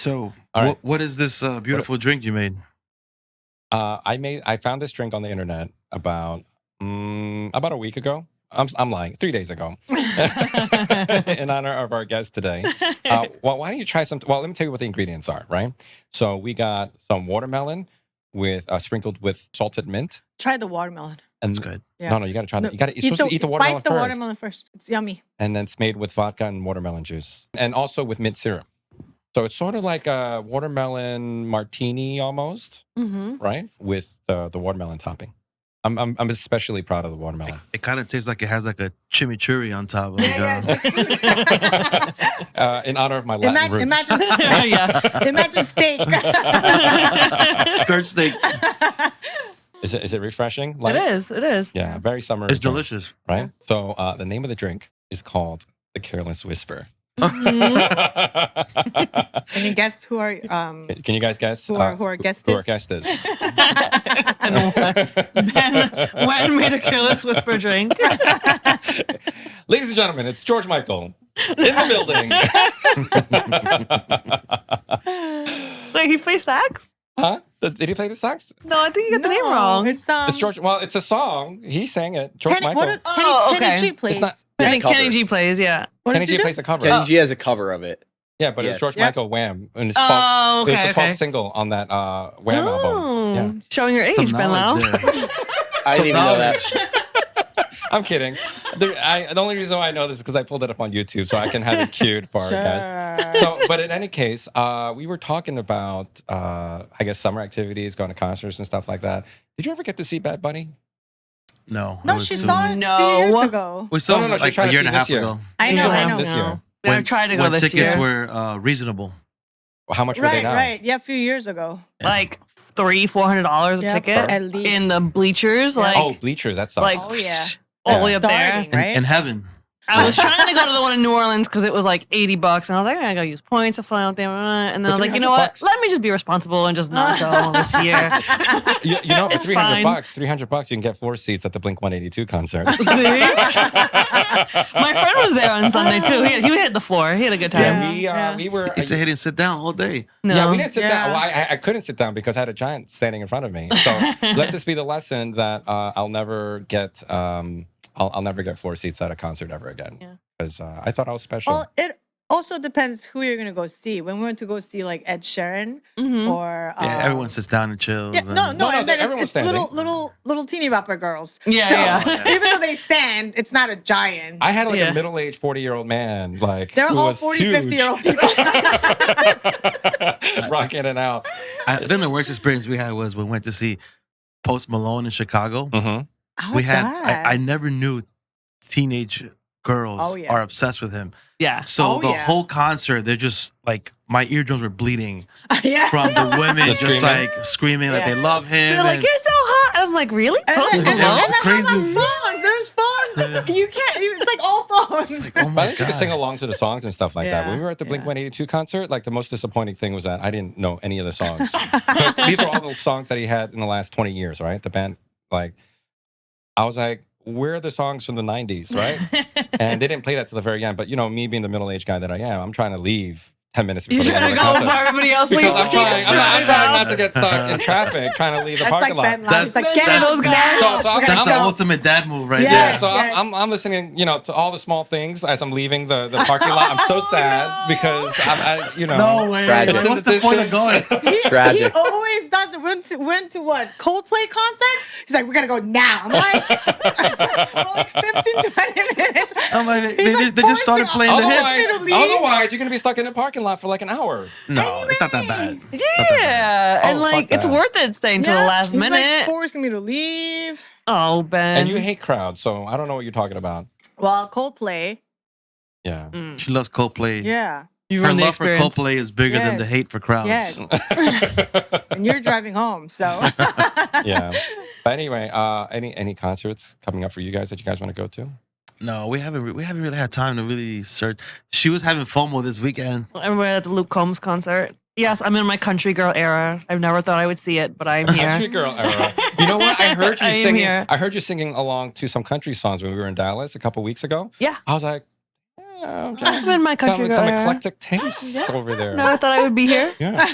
So, All right. what is this beautiful drink you made? I found this drink on the internet about a week ago. I'm lying. 3 days ago, in honor of our guest today. Well, why don't you try some? Well, let me tell you what the ingredients are. Right. So we got some watermelon with sprinkled with salted mint. Try the watermelon. And It's good. Yeah. No, you got to try that. You're supposed to eat the watermelon Bite the first. watermelon first. It's yummy. And then it's made with vodka and watermelon juice, and also with mint syrup. So it's sort of like a watermelon martini almost, Mm-hmm. right? With the watermelon topping. I'm especially proud of the watermelon. It kind of tastes like it has like a chimichurri on top. In honor of my Latin roots. Imagine steak. Skirt steak. Is it refreshing? It is. Yeah, very summer. It's delicious. Right? So the name of the drink is called the Careless Whisper. Can you guess who are Can you guys guess? who our guest Who is? our guest is? And when made a Careless Whisper drink. Ladies and gentlemen, it's George Michael in the building. Wait, he plays sax? Huh? Did he play the sax? No, I think you got the name wrong. It's George. Well, it's a song. He sang it. George Kenny, Michael. what is Oh, Kenny okay. G plays? It's not- I think Cover. Kenny G plays, yeah. What Kenny does he G do? plays a cover. Kenny G has a cover of it. Yeah, but it's Yeah. George Yep. Michael Wham. And it's Oh, it was okay, the 12th okay. single on that Wham album. Oh, Yeah. showing your Some age, Ben knowledge Lau. there. I didn't even know that. I'm kidding. The only reason why I know this is because I pulled it up on YouTube, so I can have it cued for our guest. So, but in any case, we were talking about, I guess, summer activities, going to concerts and stuff like that. Did you ever get to see Bad Bunny? No. No, it was she soon. saw it No. 2 years ago. We saw No, it she's like trying a to year and a see half this year. ago. I know. When- I this know. year. Yeah, I tried to go when this tickets year. were reasonable. How much were they Right, now? right. Yeah, a few years ago. Like $300-$400 a Yeah, ticket at least. in the bleachers. Yeah. Like, Oh, bleachers. That sucks. like Oh, yeah. all the way up there. Starting, right? In heaven. I was trying to go to the one in New Orleans because it was like $80, and I was like, I gotta use points to fly out there. And then I was like, you know what? $300. Let me just be responsible and just not go this year. You know, for It's $300, fine. $300, you can get floor seats at the Blink 182 concert. See? My friend was there on Sunday too. He hit the floor. He had a good time. Yeah, we were. He said he didn't sit down all day. No. Yeah, we didn't sit Yeah. down. Well, I couldn't sit down because I had a giant standing in front of me. So let this be the lesson that I'll never get. I'll never get floor seats at a concert ever again. Yeah. Because I thought I was special. Well, it also depends who you're gonna go see. When we went to go see like Ed Sheeran Mhm. or Yeah, everyone sits down and chills. Yeah, and- no, No, and then everyone's it's little, standing. little teeny bopper girls. Yeah, So, yeah. Even though they stand, it's not a giant. I had like Yeah. a middle-aged 40-year-old man, like They're who all was 40, huge. 50-year-old people. Rocking in and out. I think the worst experience we had was when we went to see Post Malone in Chicago. Mhm. How's We had that? I never knew teenage girls Oh, yeah. are obsessed with him. Yeah. So Oh, the yeah. whole concert, they're just like my eardrums were bleeding yeah. from the women The just screaming? like screaming like Yeah. they love him. They're like, and- you're so hot. I'm like, really? And Post then, and Malone? then Crazy. how about songs? There's phones. You can't. It's like all phones. It's like, oh But my I used to God. sing along to the songs and stuff like that. Yeah, When we were at the Blink yeah. 182 concert, like the most disappointing thing was that I didn't know any of the songs. Because these are all the songs that he had in the last 20 years, right? The band, like, I was like, where are the songs from the 90s, right? And they didn't play that to the very end. But, you know, me being the middle-aged guy that I am, I'm trying to leave 10 minutes before You're the end trying of to the go concert. before everybody else Because leaves. I'm trying not to get stuck in traffic, trying to leave the That's parking like lot. Ben Lyon. He's like, get That's- out, get out. So I'm- We're gonna That's the go. ultimate dad move right Yeah. Yeah, there. so Yes. I'm listening, you know, to all the small things as I'm leaving the parking lot. I'm so sad because you know. No way. Tragic. Like, what's the point of going? He Tragic. always does it. Went to what? Coldplay concert? He's like, we're gonna go now. I'm like, for like 15, 20 minutes. I'm like, He's they like just started forcing playing the Otherwise, hits. to leave. otherwise, you're gonna be stuck in the parking lot for like an hour. No, it's not that bad. Yeah. And Oh, like, fuck it's that. worth it staying till the last he's minute. like forcing me to leave. Oh, Ben. And you hate crowds, so I don't know what you're talking about. Well, Coldplay. Yeah. Mm. She loves Coldplay. Yeah. You Her ruined the love for experience. Coldplay is bigger than the Yes. hate for crowds. Yes. And you're driving home, so. Yeah. But anyway, any concerts coming up for you guys that you guys want to go to? No, we haven't really had time to really search. She was having FOMO this weekend. And we're at the Luke Combs concert. Yes, I'm in my country girl era. I've never thought I would see it, but I'm Country here. girl era. You know what? I heard you I am singing. here. I heard you singing along to some country songs when we were in Dallas a couple weeks ago. Yeah. I was like, I'm in my country. Some girl. eclectic tastes over there. Never thought I would be here. Yeah.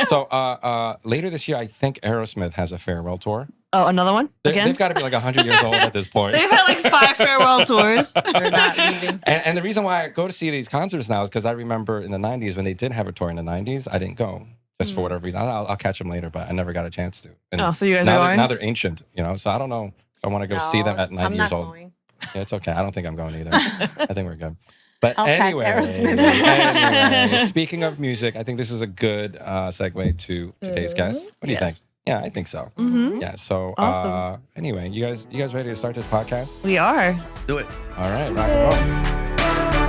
So later this year, I think Aerosmith has a farewell tour. Oh, another one? Again? They've got to be like 100 years old at this point. They've had like 5 farewell tours. They're not leaving. And the reason why I go to see these concerts now is because I remember in the 90s when they did have a tour in the 90s, I didn't go just for whatever reason. I'll catch them later, but I never got a chance to. And Oh, so you guys are now going? Now they're ancient, so I don't know if I want to go see them at 90 I'm years not old. going. Yeah, it's okay. I don't think I'm going either. I think we're good. But I'll pass anyway, Aerosmith. speaking of music, I think this is a good segue to today's guest. What do you Yes. think? Yeah, I think so. Mm-hmm. Yeah. So Awesome. anyway, you guys ready to start this podcast? We are. Do it. All right, rock and roll.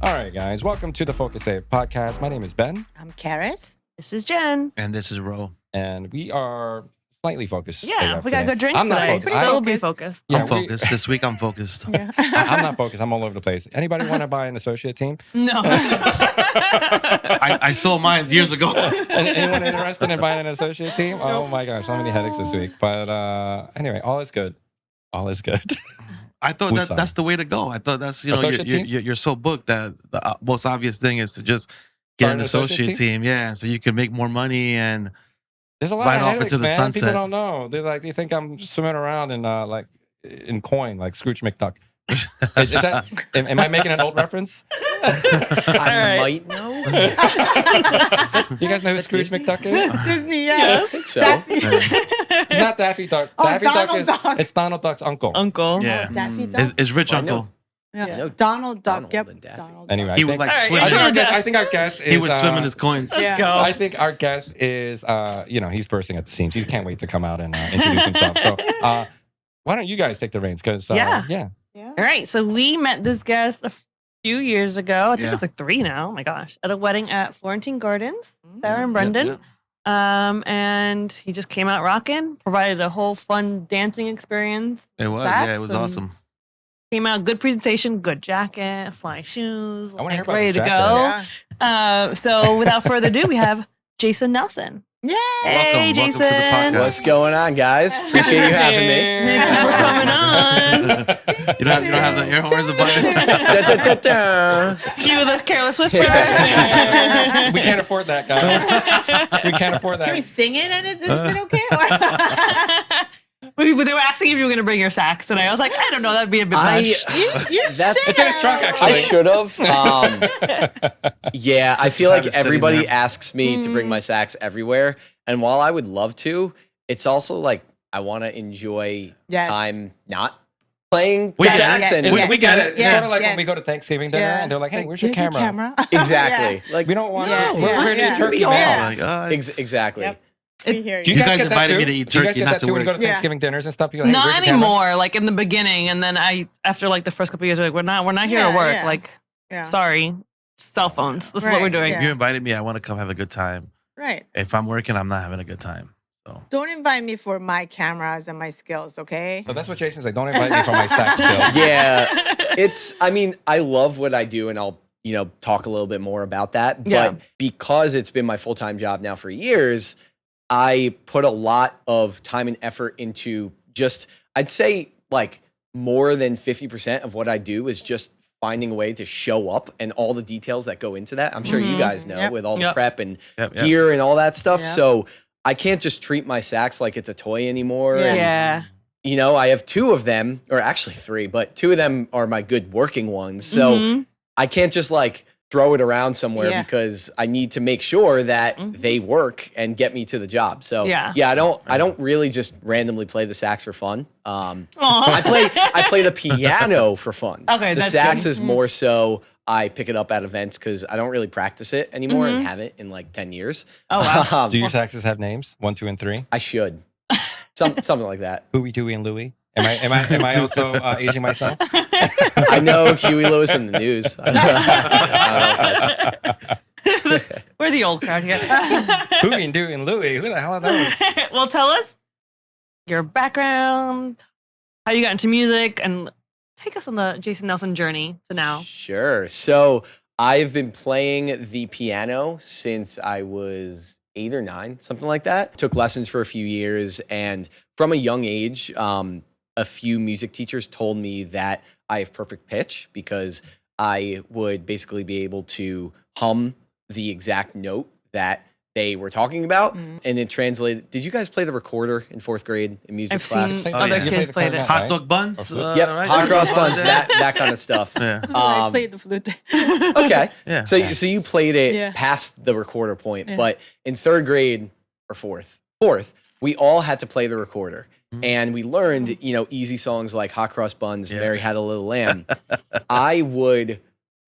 All right, guys, welcome to the Focus Save podcast. My name is Ben, I'm Karis. This is Jen. And this is Ro. and we are slightly focused. Yeah, AF we got today. good drinks I'm not today. focused. We'll be focused. Yeah, I'm focused. This week I'm focused. Yeah. I'm not focused. I'm all over the place. Anybody want to buy an associate team? No. I sold mine years ago. Anyone interested in buying an associate team? Oh my gosh, so many headaches this week. But anyway, all is good. All is good. I thought Who's that's the way to go. I thought that's Associate teams? you're so booked that the most obvious thing is to just Start get an an associate team. Yeah, so you can make more money and There's a lot Right of off headaches, into the man. sunset. People don't know. They think I'm swimming around in coin like Scrooge McDuck. Is that? Am I making an old reference? I might know. You guys know who Scrooge McDuck is? Disney, yes. I think so. It's not Daffy Duck. Oh, Daffy Duck Donald is Duck. it's Donald Duck's uncle. Uncle. yeah, Daffy Mm. Duck. is rich Well, I know. uncle. Yeah. I know Donald Duck. Donald Yep. and Daffy. Donald Anyway, Duck. He I would think, like All right, swim. intro I to think our guest is. He would swim in his coins. Let's Yeah. go. I think our guest is, he's bursting at the seams. He can't wait to come out and introduce himself. So, why don't you guys take the reins? Because, Yeah. Yeah. All right. So we met this guest a few years ago. I think Yeah. it's like 3 now. Oh my gosh. At a wedding at Florentine Gardens, Mm. Sarah and Brendan. And he just came out rocking, provided a whole fun dancing experience. It was. Sax Yeah, it was and- awesome. Came out, good presentation, good jacket, fly shoes, I wanna hear like, about ready this to jacket. go. Yeah. So without further ado, we have Jason Nelson. Yay. Hey, Welcome to the Jason. podcast. What's going on, guys? Appreciate you having me. Thank you for coming on. You don't have the air horns about it. Da-da-da-da. Cue the Careless Whisper. we can't afford that, guys. We can't afford Can we that. sing it and is it okay? They were asking if you were going to bring your sax today. I was like, I don't know. That'd be a bit I- much. you That's- should. It's in his trunk, actually. I should have. Yeah, I feel Just have like it sitting everybody there. asks me to bring my sax everywhere, and while I would love to, it's also like I want to enjoy Yes. time not playing We sax. get it. And Yes. We get it. It's Yes, sort of like yes. when we go to Thanksgiving dinner and they're like, hey, where's your Here's camera? Exactly. Like We don't want Yeah, we're yeah. here to eat Yeah. turkey, Yeah. man. Like, exactly. Yep. We hear Do you. You guys guys get that invited too? me to eat Do you guys turkey, get not that to too when you work. go to Yeah. Thanksgiving dinners and stuff? You're like, hey, Not where's your camera? anymore. Like in the beginning, and then after like the first couple of years, we're like, we're not here Yeah, to work. yeah. Like, Yeah. sorry, cell phones. This is what we're Right, doing. yeah. You invited me. I want to come have a good time. Right. If I'm working, I'm not having a good time. So Don't invite me for my cameras and my skills, okay? So that's what Jason's like. Don't invite me for my sax skills. Yeah. I mean, I love what I do, and I'll, talk a little bit more about that. Yeah. But because it's been my full-time job now for years, I put a lot of time and effort into just, I'd say like more than 50% of what I do is just finding a way to show up and all the details that go into that. I'm sure you guys know Yep. with all the Yep. prep and Yep, yep. gear and all that stuff. Yep. So I can't just treat my sax like it's a toy anymore. Yeah. And, Yeah. I have 2 of them, or actually 3, but 2 of them are my good working ones. So Mhm. I can't just like throw it around somewhere Yeah. because I need to make sure that Mhm. they work and get me to the job. So Yeah. I don't really just randomly play the sax for fun. Aw. I play the piano for fun. Okay, the that's sax good. is more so I pick it up at events because I don't really practice it anymore Mhm. and haven't in like 10 years. Oh, wow. Do your saxes have names? 1, 2, and 3? I should. Something like that. Huey, Dewey, and Louie. Am I also aging myself? I know Huey Lewis in the news. I don't know if that's- We're the old crowd here. Huey and Dewey and Louie. Who the hell are those? Well, tell us your background, how you got into music, and take us on the Jason Nelson journey to now. Sure. So I've been playing the piano since I was 8 or 9, something like that. Took lessons for a few years, and from a young age, a few music teachers told me that I have perfect pitch because I would basically be able to hum the exact note that they were talking about, and it translated. Did you guys play the recorder in 4th grade in music I've class? seen Oh, other yeah. kids play it. Hot dog buns. Yep, Right? hot cross buns, Yeah. that kind of stuff. Yeah. I played the flute. Okay. Yeah. So you played it Yeah. past the recorder point, Yeah. but in 3rd grade or fourth, we all had to play the recorder. And we learned, easy songs like Hot Cross Buns, Yeah. Mary Had a Little Lamb.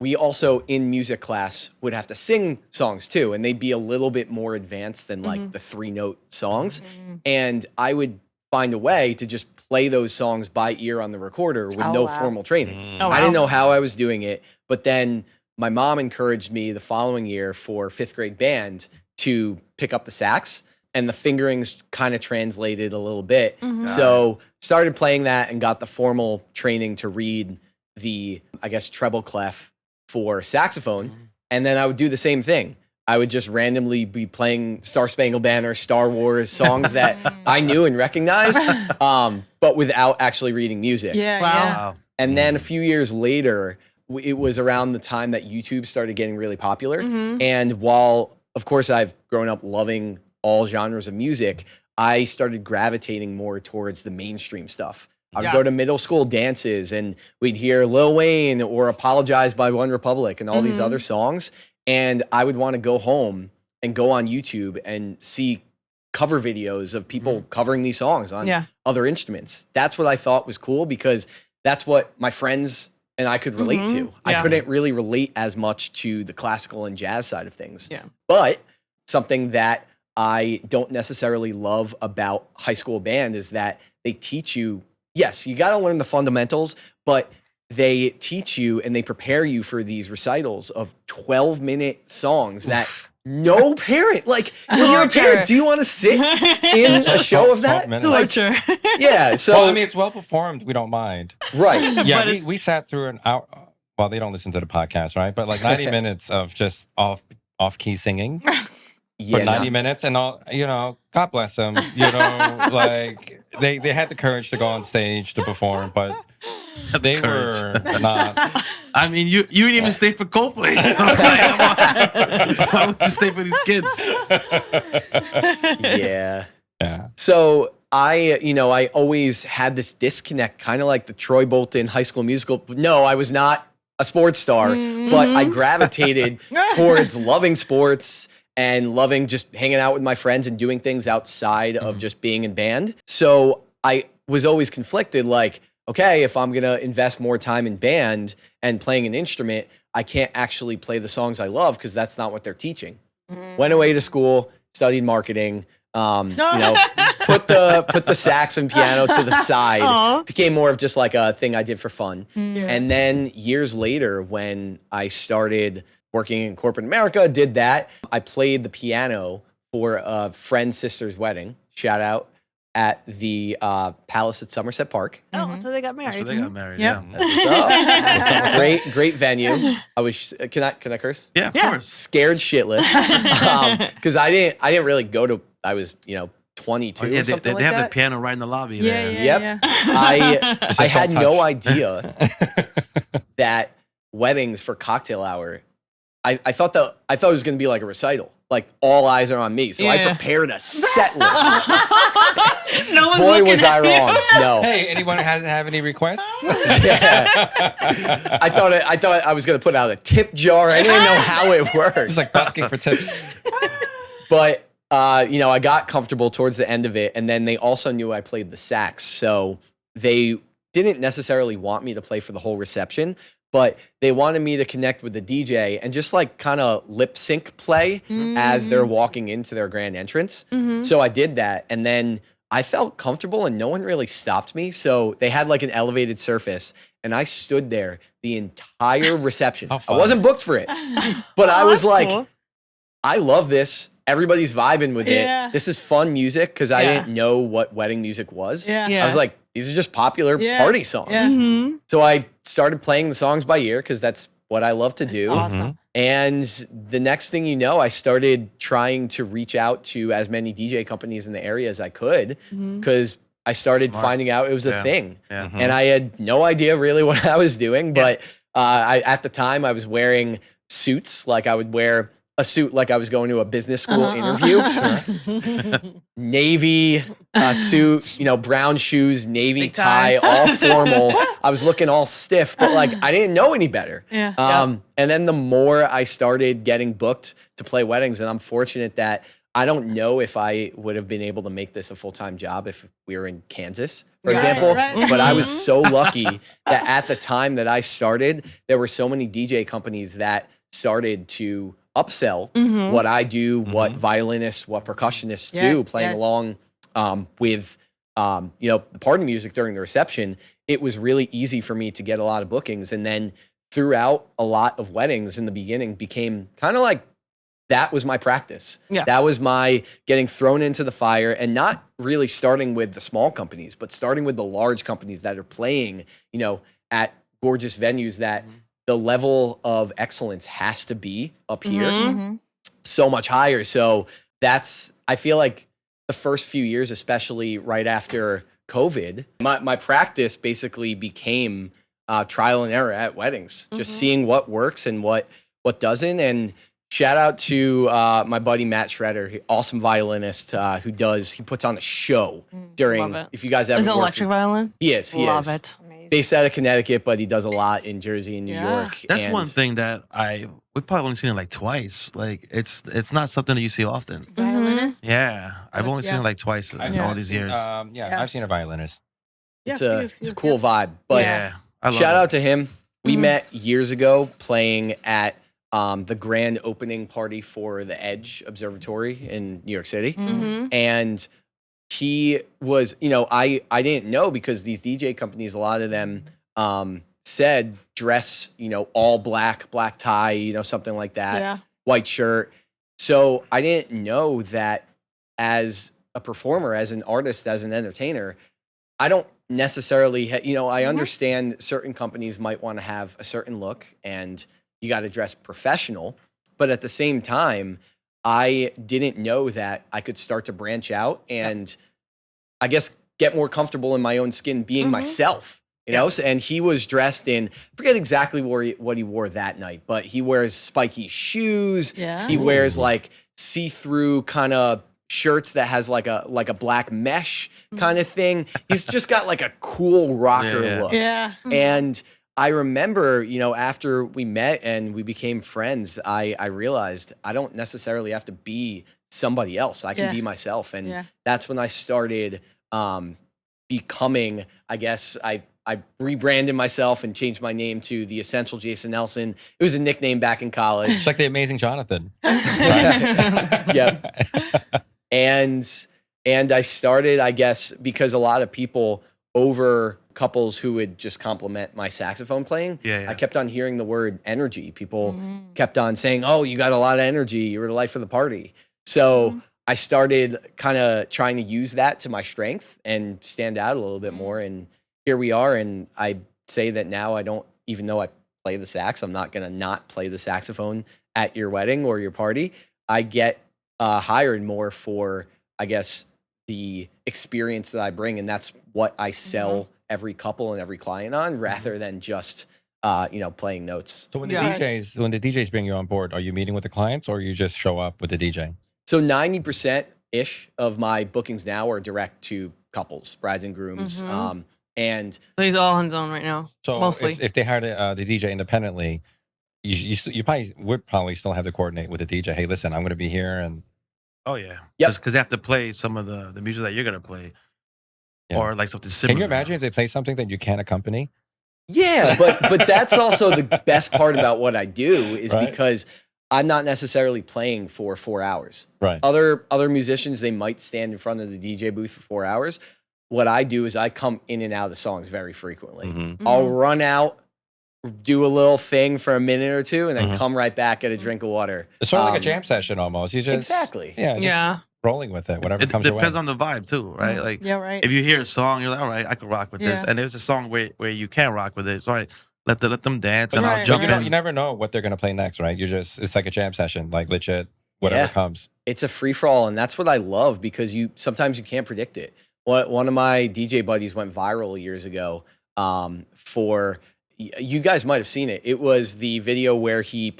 We also in music class would have to sing songs too, and they'd be a little bit more advanced than like the 3-note songs. And I would find a way to just play those songs by ear on the recorder with Oh, no wow. formal training. Oh, I didn't wow. know how I was doing it, but then my mom encouraged me the following year for 5th grade band to pick up the sax, and the fingerings kind of translated a little bit. So started playing that and got the formal training to read the, I guess, treble clef for saxophone. And then I would do the same thing. I would just randomly be playing Star Spangled Banner, Star Wars songs that I knew and recognized, but without actually reading music. Yeah, Wow. yeah. Wow. And then a few years later, it was around the time that YouTube started getting really popular. And while, of course, I've grown up loving all genres of music, I started gravitating more towards the mainstream stuff. I would go to middle school dances and we'd hear Lil Wayne or Apologize by One Republic and all these other songs. And I would want to go home and go on YouTube and see cover videos of people covering these songs on other instruments. That's what I thought was cool because that's what my friends and I could relate to. I couldn't really relate as much to the classical and jazz side of things. Yeah. But something that I don't necessarily love about high school band is that they teach you, yes, you got to learn the fundamentals, but they teach you and they prepare you for these recitals of 12-minute songs that no parent, like when you're a parent, do you want to sit in a show of that? 12 minutes. Like, Torture. yeah. So, Well, I mean, it's well performed. We don't mind. right. Yeah, But we sat through an hour. Well, they don't listen to the podcast, right? But like 90 minutes of just off-key singing for Yeah. 90 minutes, and all, God bless them. Like they had the courage to go on stage to perform, but they were not. I mean, you didn't even stay for Coldplay. Why would you stay for these kids? Yeah. Yeah. So I always had this disconnect, kind of like the Troy Bolton High School Musical. No, I was not a sports star, but I gravitated towards loving sports and loving just hanging out with my friends and doing things outside of just being in band. So I was always conflicted, like, okay, if I'm going to invest more time in band and playing an instrument, I can't actually play the songs I love because that's not what they're teaching. Went away to school, studied marketing, put the sax and piano to the side. Aw. Became more of just like a thing I did for fun. And then years later, when I started working in corporate America, did that. I played the piano for a friend's sister's wedding. Shout out at the Palace at Somerset Park. Oh, so they got That's married. where they got married. Yep. Yeah. Great venue. I was can I curse? Yeah, of Yeah. course. Scared shitless because I didn't really go to. I was 22 Oh, yeah, or something they have like the that. piano right in the lobby. Yeah, there. yeah, Yep. yeah. I had don't no touch. idea that weddings for cocktail hour. I thought it was going to be like a recital, like all eyes are on me. So I Yeah. prepared a set list. No one's Boy, looking was at I you. wrong. No. Hey, anyone have any requests? Yeah. I thought I was going to put out a tip jar. I didn't know how it worked. It's like busking for tips. But I got comfortable towards the end of it, and then they also knew I played the sax, so they didn't necessarily want me to play for the whole reception, but they wanted me to connect with the DJ and just like kind of lip sync play as they're walking into their grand entrance. So I did that, and then I felt comfortable, and no one really stopped me. So they had like an elevated surface, and I stood there the entire reception. How I fun. wasn't booked for it, but I was that's like, cool. I love this. Everybody's vibing with Yeah. it. This is fun music because I Yeah. didn't know what wedding music was. Yeah. Yeah. I was like, these are just popular Yeah. party songs. Yeah. Mhm. So I started playing the songs by ear because that's what I love to do. Awesome. And the next thing you know, I started trying to reach out to as many DJ companies in the area as I could because I started Smart. finding out it was a Yeah. thing. Yeah. And I had no idea really what I was doing. But at the time, I was wearing suits. Like I would wear a suit like I was going to a business school interview. Navy suit, brown shoes, navy Big tie. tie, all formal. I was looking all stiff, but like I didn't know any better. Yeah. And then the more I started getting booked to play weddings, and I'm fortunate that I don't know if I would have been able to make this a full-time job if we were in Kansas, for Right, example. right. But I was so lucky that at the time that I started, there were so many DJ companies that started to upsell what I do, what violinists, what percussionists do, playing along with the party music during the reception. It was really easy for me to get a lot of bookings. And then throughout a lot of weddings in the beginning became kind of like that was my practice. Yeah. That was my getting thrown into the fire, and not really starting with the small companies, but starting with the large companies that are playing, at gorgeous venues that the level of excellence has to be up here so much higher. So I feel like the first few years, especially right after COVID, my practice basically became trial and error at weddings, just seeing what works and what doesn't. And shout out to my buddy Matt Schroeder, awesome violinist he puts on a show during, Love it. if you guys ever Is it worked electric violin? He is. Love it. Based out of Connecticut, but he does a lot in Jersey and New York. That's And one thing that we've probably only seen it like twice. Like it's not something that you see often. Violinist. Yeah, I've only seen Yeah. it like twice in Yeah. all these years. I've seen a violinist. It's a cool vibe. But yeah, I love shout it. out to him. We met years ago playing at the grand opening party for the Edge Observatory in New York City. And he was, I didn't know because these DJ companies, a lot of them said dress, all black tie, something like that, Yeah. white shirt. So I didn't know that as a performer, as an artist, as an entertainer, I don't necessarily, I understand certain companies might want to have a certain look and you got to dress professional. But at the same time, I didn't know that I could start to branch out and I guess get more comfortable in my own skin being myself, So, and he was dressed in, I forget exactly what he wore that night, but he wears spiky shoes. Yeah. He wears like see-through kind of shirts that has like a black mesh kind of thing. He's just got like a cool rocker look. Yeah. And I remember, after we met and we became friends, I realized I don't necessarily have to be somebody else. I can be myself. And that's when I started becoming, I guess, I rebranded myself and changed my name to The Essential Jason Nelson. It was a nickname back in college. It's like the Amazing Jonathan. Yep. And I started, I guess, because a lot of people over couples who would just compliment my saxophone playing. I kept on hearing the word energy. People kept on saying, "Oh, you got a lot of energy. You were the life of the party." So I started kind of trying to use that to my strength and stand out a little bit more. And here we are. And I say that now I don't, even though I play the sax, I'm not going to not play the saxophone at your wedding or your party. I get hired more for, I guess, the experience that I bring. And that's what I sell every couple and every client on, rather than just, playing notes. So when the DJs bring you on board, are you meeting with the clients or you just show up with the DJ? So 90%-ish of my bookings now are direct to couples, brides and grooms. And So he's all on his own right now. So Mostly. if they hired the DJ independently, you probably would still have to coordinate with the DJ. Hey, listen, I'm going to be here, and Oh yeah, Yep. because they have to play some of the music that you're gonna play, Yeah. or like something similar. can you imagine if they play something that you can't accompany? yeah, but that's also the best part about what I do is Right. because I'm not necessarily playing for 4 hours. Right. Other musicians, they might stand in front of the DJ booth for 4 hours. What I do is I come in and out of the songs very frequently. Mhm. I'll run out, do a little thing for a minute or two, and then Mhm. come right back, get a drink of water. It's sort of like a jam session almost. You just Exactly. just rolling with it, whatever It comes your way. depends on the vibe too, right? Like Yeah, right. if you hear a song, you're like, all right, I can rock with this. Yeah. And there's a song where you can't rock with it. It's all right. let them dance, But and I'll Right, jump right. you in. never know what they're gonna play next, right? It's like a jam session, like legit, whatever Yeah. comes. It's a free for all, and that's what I love because sometimes you can't predict it. One of my DJ buddies went viral years ago for you guys might have seen it. It was the video where he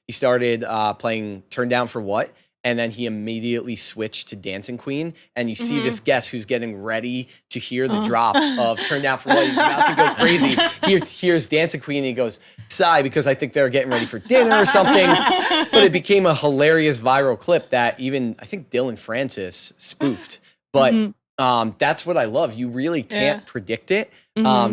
started playing Turn Down for What, and then he immediately switched to Dancing Queen, and you see this guest who's getting ready to hear the drop of Turn Down for What. He's about to go crazy. He hears Dancing Queen, and he goes, sigh, because I think they're getting ready for dinner or something. But it became a hilarious viral clip that even, I think Dylan Francis spoofed. But that's what I love. You really can't predict it.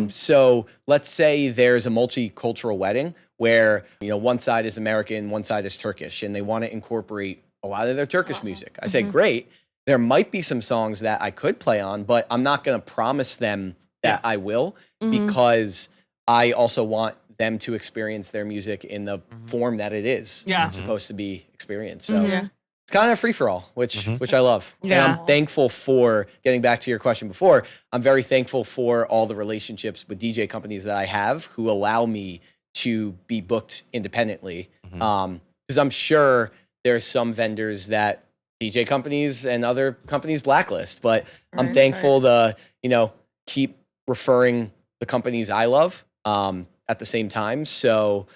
So let's say there's a multicultural wedding where, one side is American, one side is Turkish, and they want to incorporate a lot of their Turkish music. I say, great. There might be some songs that I could play on, but I'm not going to promise them that I will because I also want them to experience their music in the form that it is supposed to be experienced. So it's kind of a free for all, which I love. Yeah. And I'm thankful for, getting back to your question before, I'm very thankful for all the relationships with DJ companies that I have who allow me to be booked independently. Because I'm sure there's some vendors that DJ companies and other companies blacklist, but I'm thankful to, keep referring the companies I love at the same time. So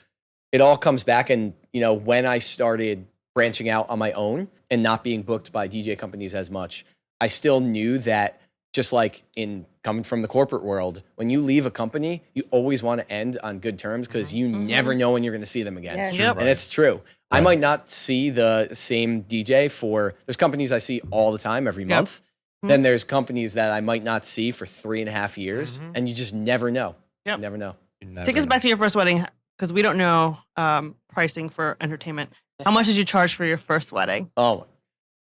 it all comes back. And, when I started branching out on my own and not being booked by DJ companies as much, I still knew that just like in coming from the corporate world, when you leave a company, you always want to end on good terms because you never know when you're going to see them again. Yeah, And it's true. I might not see the same DJ there's companies I see all the time every month. Then there's companies that I might not see for 3.5 years, and you just never know. Yep. You never know. Take us back to your first wedding because we don't know pricing for entertainment. How much did you charge for your first wedding? Oh,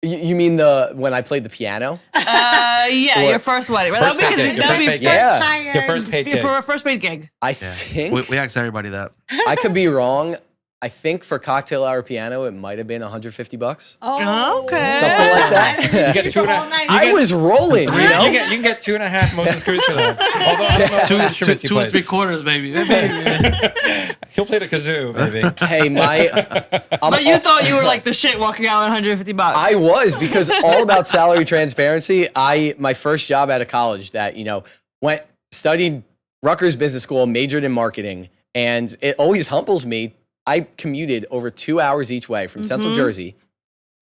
you mean when I played the piano? Yeah, your first wedding. Right? First paid gig, your first paid gig. Yeah. Your first paid gig. For a first paid gig. I think We asked everybody that. I could be wrong. I think for cocktail hour piano, it might have been $150. Oh, Okay. Something like that. You get two and a- all night. I was rolling, You can get 2.5 Moses screws for that. Although I don't know what instruments he Two and plays. 3/4, baby. He'll play the kazoo, maybe. Hey, But you thought you were like the shit walking out with $150. I was, because all about salary transparency. My first job out of college that, studied Rutgers Business School, majored in marketing, and it always humbles me. I commuted over 2 hours each way from Central Jersey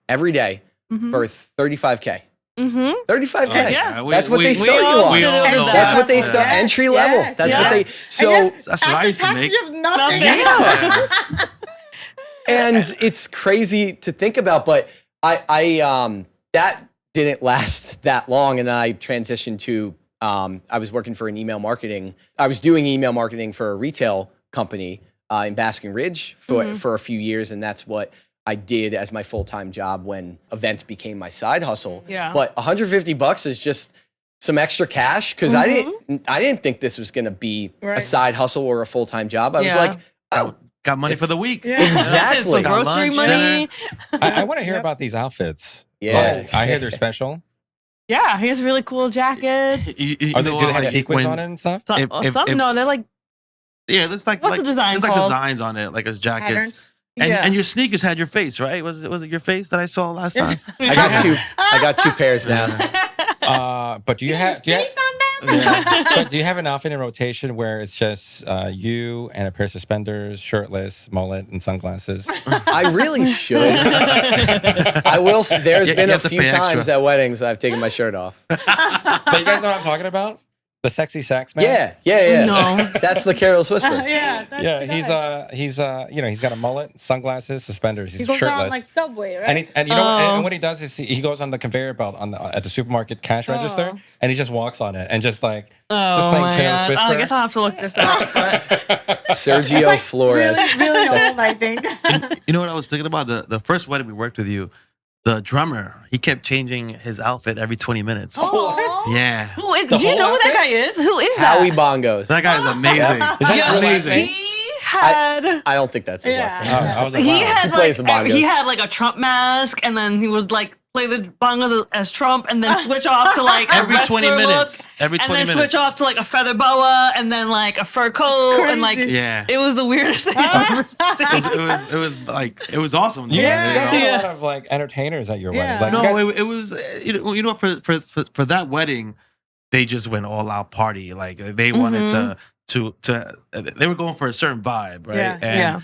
every day for $35K. 35K. Yeah. That's what they start you all on. we all know That's that. what they start Yes, entry level. yes, That's yes. what they. So That's what I used to make. Of nothing. yeah. And it's crazy to think about, but I that didn't last that long, and I transitioned to I was working for an email marketing. I was doing email marketing for a retail company in Basking Ridge for a few years, and that's what I did as my full-time job when events became my side hustle. Yeah. But $150 is just some extra cash because I didn't think this was going to be a Right. side hustle or a full-time job. I was Yeah. like, oh, Got money for the week. Yeah. exactly. Some Got grocery lunch, money. I want to hear about these outfits. Yeah. I hear they're special. Yeah, he has really cool jackets. You Do they know, have like, sequins when- on it and stuff? Some, if- no, they're like Yeah, there's like What's the design there's like called? designs on it, like as jackets. Patterns. And your sneakers had your face, right? Was it your face that I saw last time? I got two pairs now. But do you have Face on them? Yeah. but do you have an outfit in rotation where it's just you and a pair of suspenders, shirtless, mullet, and sunglasses? I really should. I will. There's You been a have to few pay extra. times at weddings I've taken my shirt off. But you guys know what I'm talking about? The sexy sax man. Yeah. No. That's the Careless Whisper. Yeah. That's Yeah, the he's guy. he's got a mullet, sunglasses, suspenders. He He's goes shirtless. around like Subway, right? And you know and what he does is he goes on the conveyor belt at the supermarket cash register, and he just walks on it and just Oh playing my Careless god! Whisper. I guess I'll have to look this up. But Sergio It's Flores. really old, I think. You know what I was thinking about? The first wedding we worked with you, the drummer, he kept changing his outfit every 20 minutes. Oh. Yeah. who is? The Do you whole know who that outfit? guy is? Who is that? Howie Bongos. That guy is amazing. Is that his real last amazing. name? He had. I don't think that's his last Yeah. name. I was like, He wow. had He plays the like bongos. he had like a Trump mask, and then he was like play the bongos as Trump, and then switch off to like Every a 20 wrestler minutes. look, Every 20 and then minutes. switch off to like a feather boa, and then like a fur coat, and like crazy. Yeah. it was the weirdest thing I've ever seen. It was like it was awesome. You Yeah. guys had Yeah. a lot of like entertainers at your Yeah. wedding. Like, No, you guys- it was you know for that wedding, they just went all out party. Like they wanted to they were going for a certain vibe, right? Yeah. And Yeah.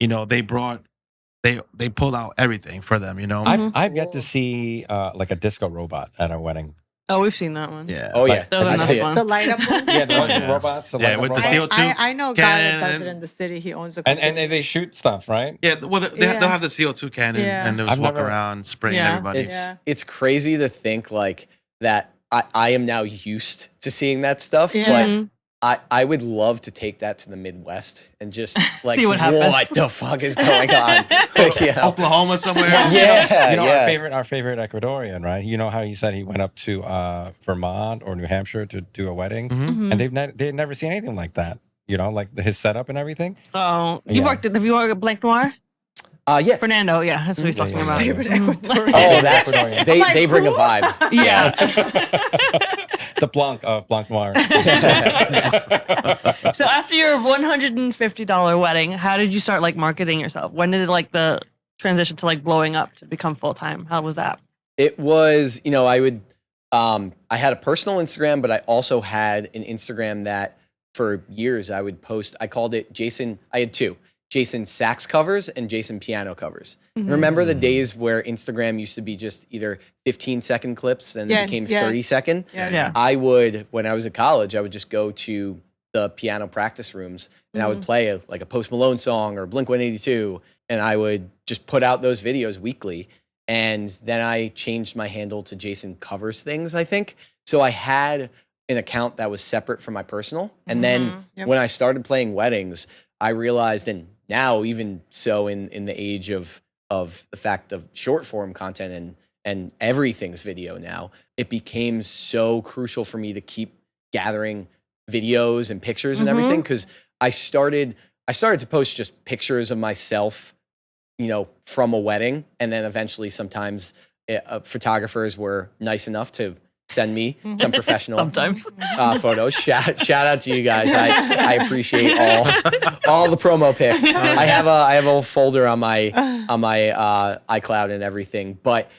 you know they pulled out everything for them. You know. I've yet to see like a disco robot at a wedding. Oh, we've seen that one. Yeah. Oh yeah, Those are I nice see it. fun. The light up one. Yeah, the Yeah. robots. The Yeah, light-up with the robots. CO2 I know a guy that does it cannon. in the city. He owns a and company. they shoot stuff, right? Yeah. Well, Yeah. they'll have the CO2 cannon Yeah. and they'll I've just walk never- around spraying Yeah. everybody. It's crazy to think like that. I am now used to seeing that stuff, Yeah. Mhm. but I would love to take that to the Midwest and just like See what happens. what the fuck is going on? Yeah, Oklahoma somewhere. yeah, You know, yeah. our favorite Ecuadorian, right? You know how he said he went up to Vermont or New Hampshire to do a wedding, Mhm. and they had never seen anything like that. You know, like his setup and everything. Oh, Yeah. have you worked at Blanc Noir? Yeah. Fernando, yeah, that's what he's Yeah, talking yeah, about. yeah. Favorite Mhm. Ecuadorian. Oh, that Ecuadorian. they bring a who? vibe. Yeah. The Blanc of Blanc Noir. So after your $150 wedding, how did you start like marketing yourself? When did like the transition to like blowing up to become full time? How was that? It was, I had a personal Instagram, but I also had an Instagram that for years I would post. I called it Jason. I had two: Jason sax covers and Jason piano covers. Remember the days where Instagram used to be just either 15-second clips and Yes, it became yes. 30-second? Yeah. Yeah. I would, when I was at college, I would just go to the piano practice rooms and I would play like a Post Malone song or Blink 182, and I would just put out those videos weekly. And then I changed my handle to Jason Covers Things, I think. So I had an account that was separate from my personal. And then Yep. when I started playing weddings, I realized, and now even so in the age of the fact of short form content and everything's video now, it became so crucial for me to keep gathering videos and pictures and everything, because I started to post just pictures of myself, from a wedding, and then eventually sometimes photographers were nice enough to send me some professional Sometimes. photos. Shout out to you guys. I appreciate all the promo pics. I have a folder on my iCloud and everything. But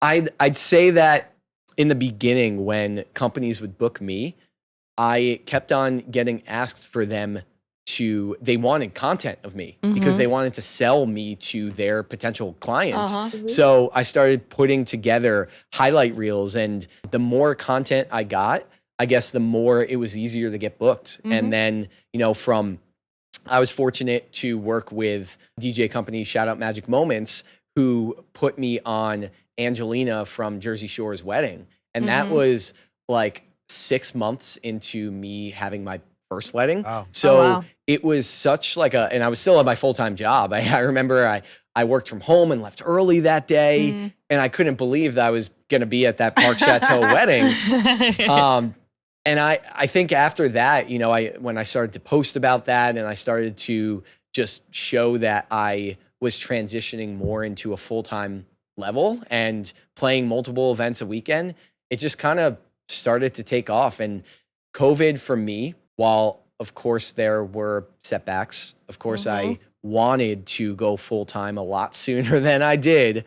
I'd say that in the beginning, when companies would book me, I kept on getting asked for them they wanted content of me because they wanted to sell me to their potential clients. So I started putting together highlight reels, and the more content I got, I guess the more it was easier to get booked. And then, I was fortunate to work with DJ company, shout out Magic Moments, who put me on Angelina from Jersey Shore's wedding. And that was like 6 months into me having my first wedding. Wow. So wow. it was such like and I was still at my full-time job. I remember I worked from home and left early that day, and I couldn't believe that I was going to be at that Park Chateau wedding. And I think after that, when I started to post about that and I started to just show that I was transitioning more into a full-time level and playing multiple events a weekend, it just kind of started to take off. And COVID for me, while of course there were setbacks, of course I wanted to go full-time a lot sooner than I did,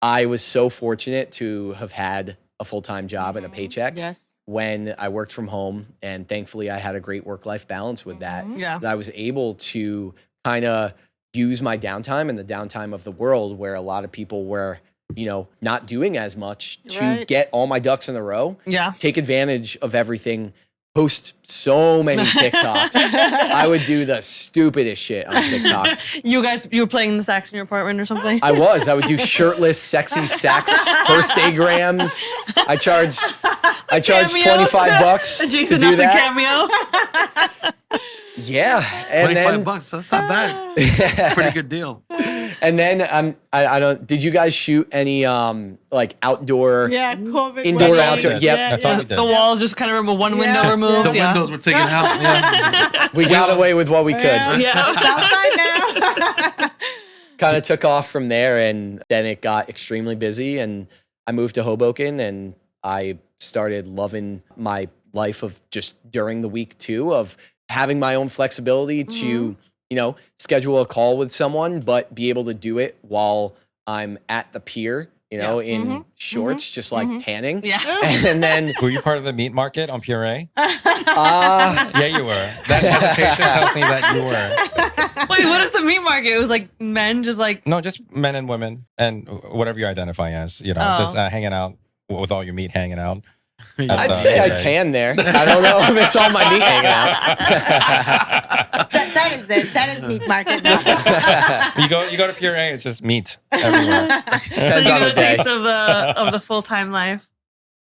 I was so fortunate to have had a full-time job and a paycheck Yes. when I worked from home. And thankfully I had a great work-life balance with that. Yeah. That I was able to kind of use my downtime and the downtime of the world where a lot of people were, not doing as much to Right. get all my ducks in a row, Yeah. take advantage of everything, post so many TikToks. I would do the stupidest shit on TikTok. You were playing the sax in your apartment or something? I would do shirtless, sexy sax birthday grams. I charged Cameos? $25 The to Jason do Nelson that. cameo? Yeah, and then $25. That's not bad. Pretty good deal. and then I don't. Did you guys shoot any like outdoor? Yeah, COVID. Indoor, wedding. outdoor, yep. That's all we did. The walls just kind of remove one window Yeah. removed. The yeah. windows were taken out. Yeah. We got away with what we could. Yeah. Yeah. It's outside now. Kind of took off from there, and then it got extremely busy, and I moved to Hoboken and I started loving my life of just during the week too, of having my own flexibility to, schedule a call with someone, but be able to do it while I'm at the pier, in shorts, just like tanning. Yeah. And then, Were you part of the meat market on Puree? uh, Yeah, you were. That hesitation tells me that you were. Wait, what is the meat market? It was like men just like. No, just men and women and whatever you identify as, just hanging out with all your meat hanging out. I'd say I tan there. I don't know if it's all my meat hanging out. That is it. That is meat market. Now. You go to Puree, it's just meat everywhere. So Depends you on get the a day. taste of the full-time life.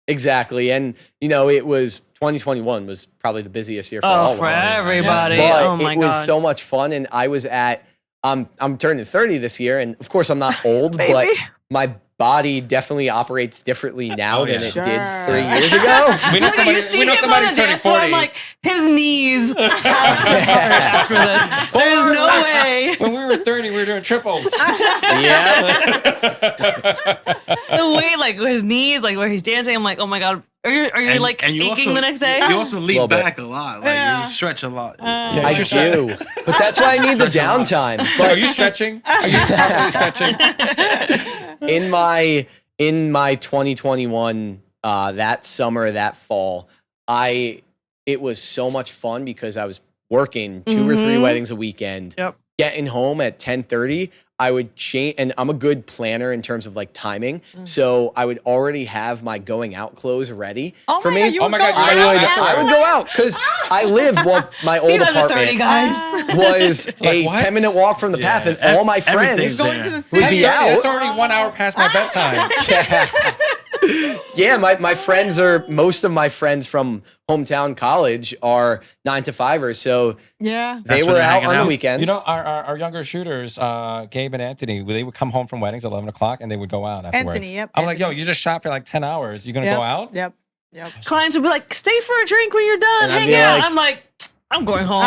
Exactly. And, it was 2021 was probably the busiest year for all of For us. everybody. But Oh my it was god. so much fun. And I was I'm turning 30 this year. And of course, I'm not old, but my body definitely operates differently now than it Sure. did 3 years ago. We know You see him somebody's on the turning dance floor, 40. I'm like, his knees after this. There's no way. When we were 30, we were doing triples. Yeah. The way, like, his knees, like, where he's dancing, I'm like, oh my god. Are you aching the next day? You also lean Little bit. back a lot. Like Yeah. you stretch a lot. Yeah, I you should do. But that's why I need the downtime. So are you stretching? Are you properly stretching? In my 2021 that summer, that fall, it was so much fun because I was working 2 or 3 weddings a weekend. Yep. Getting home at 10:30, I would change, and I'm a good planner in terms of like timing. So I would already have my going out clothes ready Oh for my me. God, you Oh would my go God, right you out would- after. I would go out because I live my old He lives at 30, apartment guys. was a what? 10-minute walk from the Yeah. path, and all my Everything's friends Going to the would city. be Hey, out. It's already 1 hour past my bedtime. Yeah, my friends most of my friends from hometown college are 9 to 5ers, so Yeah. they That's when were they're out hanging on the out. weekends. Our younger shooters, Gabe and Anthony, they would come home from weddings at 11 o'clock and they would go out afterwards. Anthony, yep, I'm like, yo, Anthony. you just shot for like 10 hours. You gonna Yep. go out? Yep. Clients would be like, stay for a drink when you're done. And I'd Hang be out. like- I'm like, I'm going home.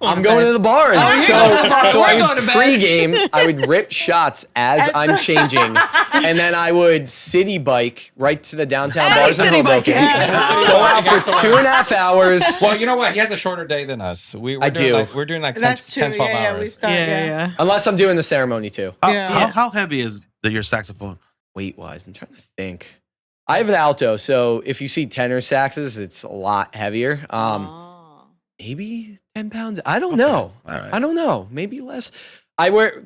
I'm going to the bars. Oh, you're going to the bars. So We're I going would to bed. pregame, I would rip shots as I'm changing, and then I would city bike right to the downtown bars in city Hoboken, biking. go out for 2.5 hours. Well, you know what? He has a shorter day than us. We're I doing do. Like, we're doing like 10, That's true. 10 12 Yeah, we hours. start. Yeah. Unless I'm doing the ceremony too. Yeah. How heavy is your saxophone? Weight-wise, I'm trying to think. I have an alto, so if you see tenor saxes, it's a lot heavier. Maybe 10 pounds. I don't know. All right. I don't know. Maybe less. I wear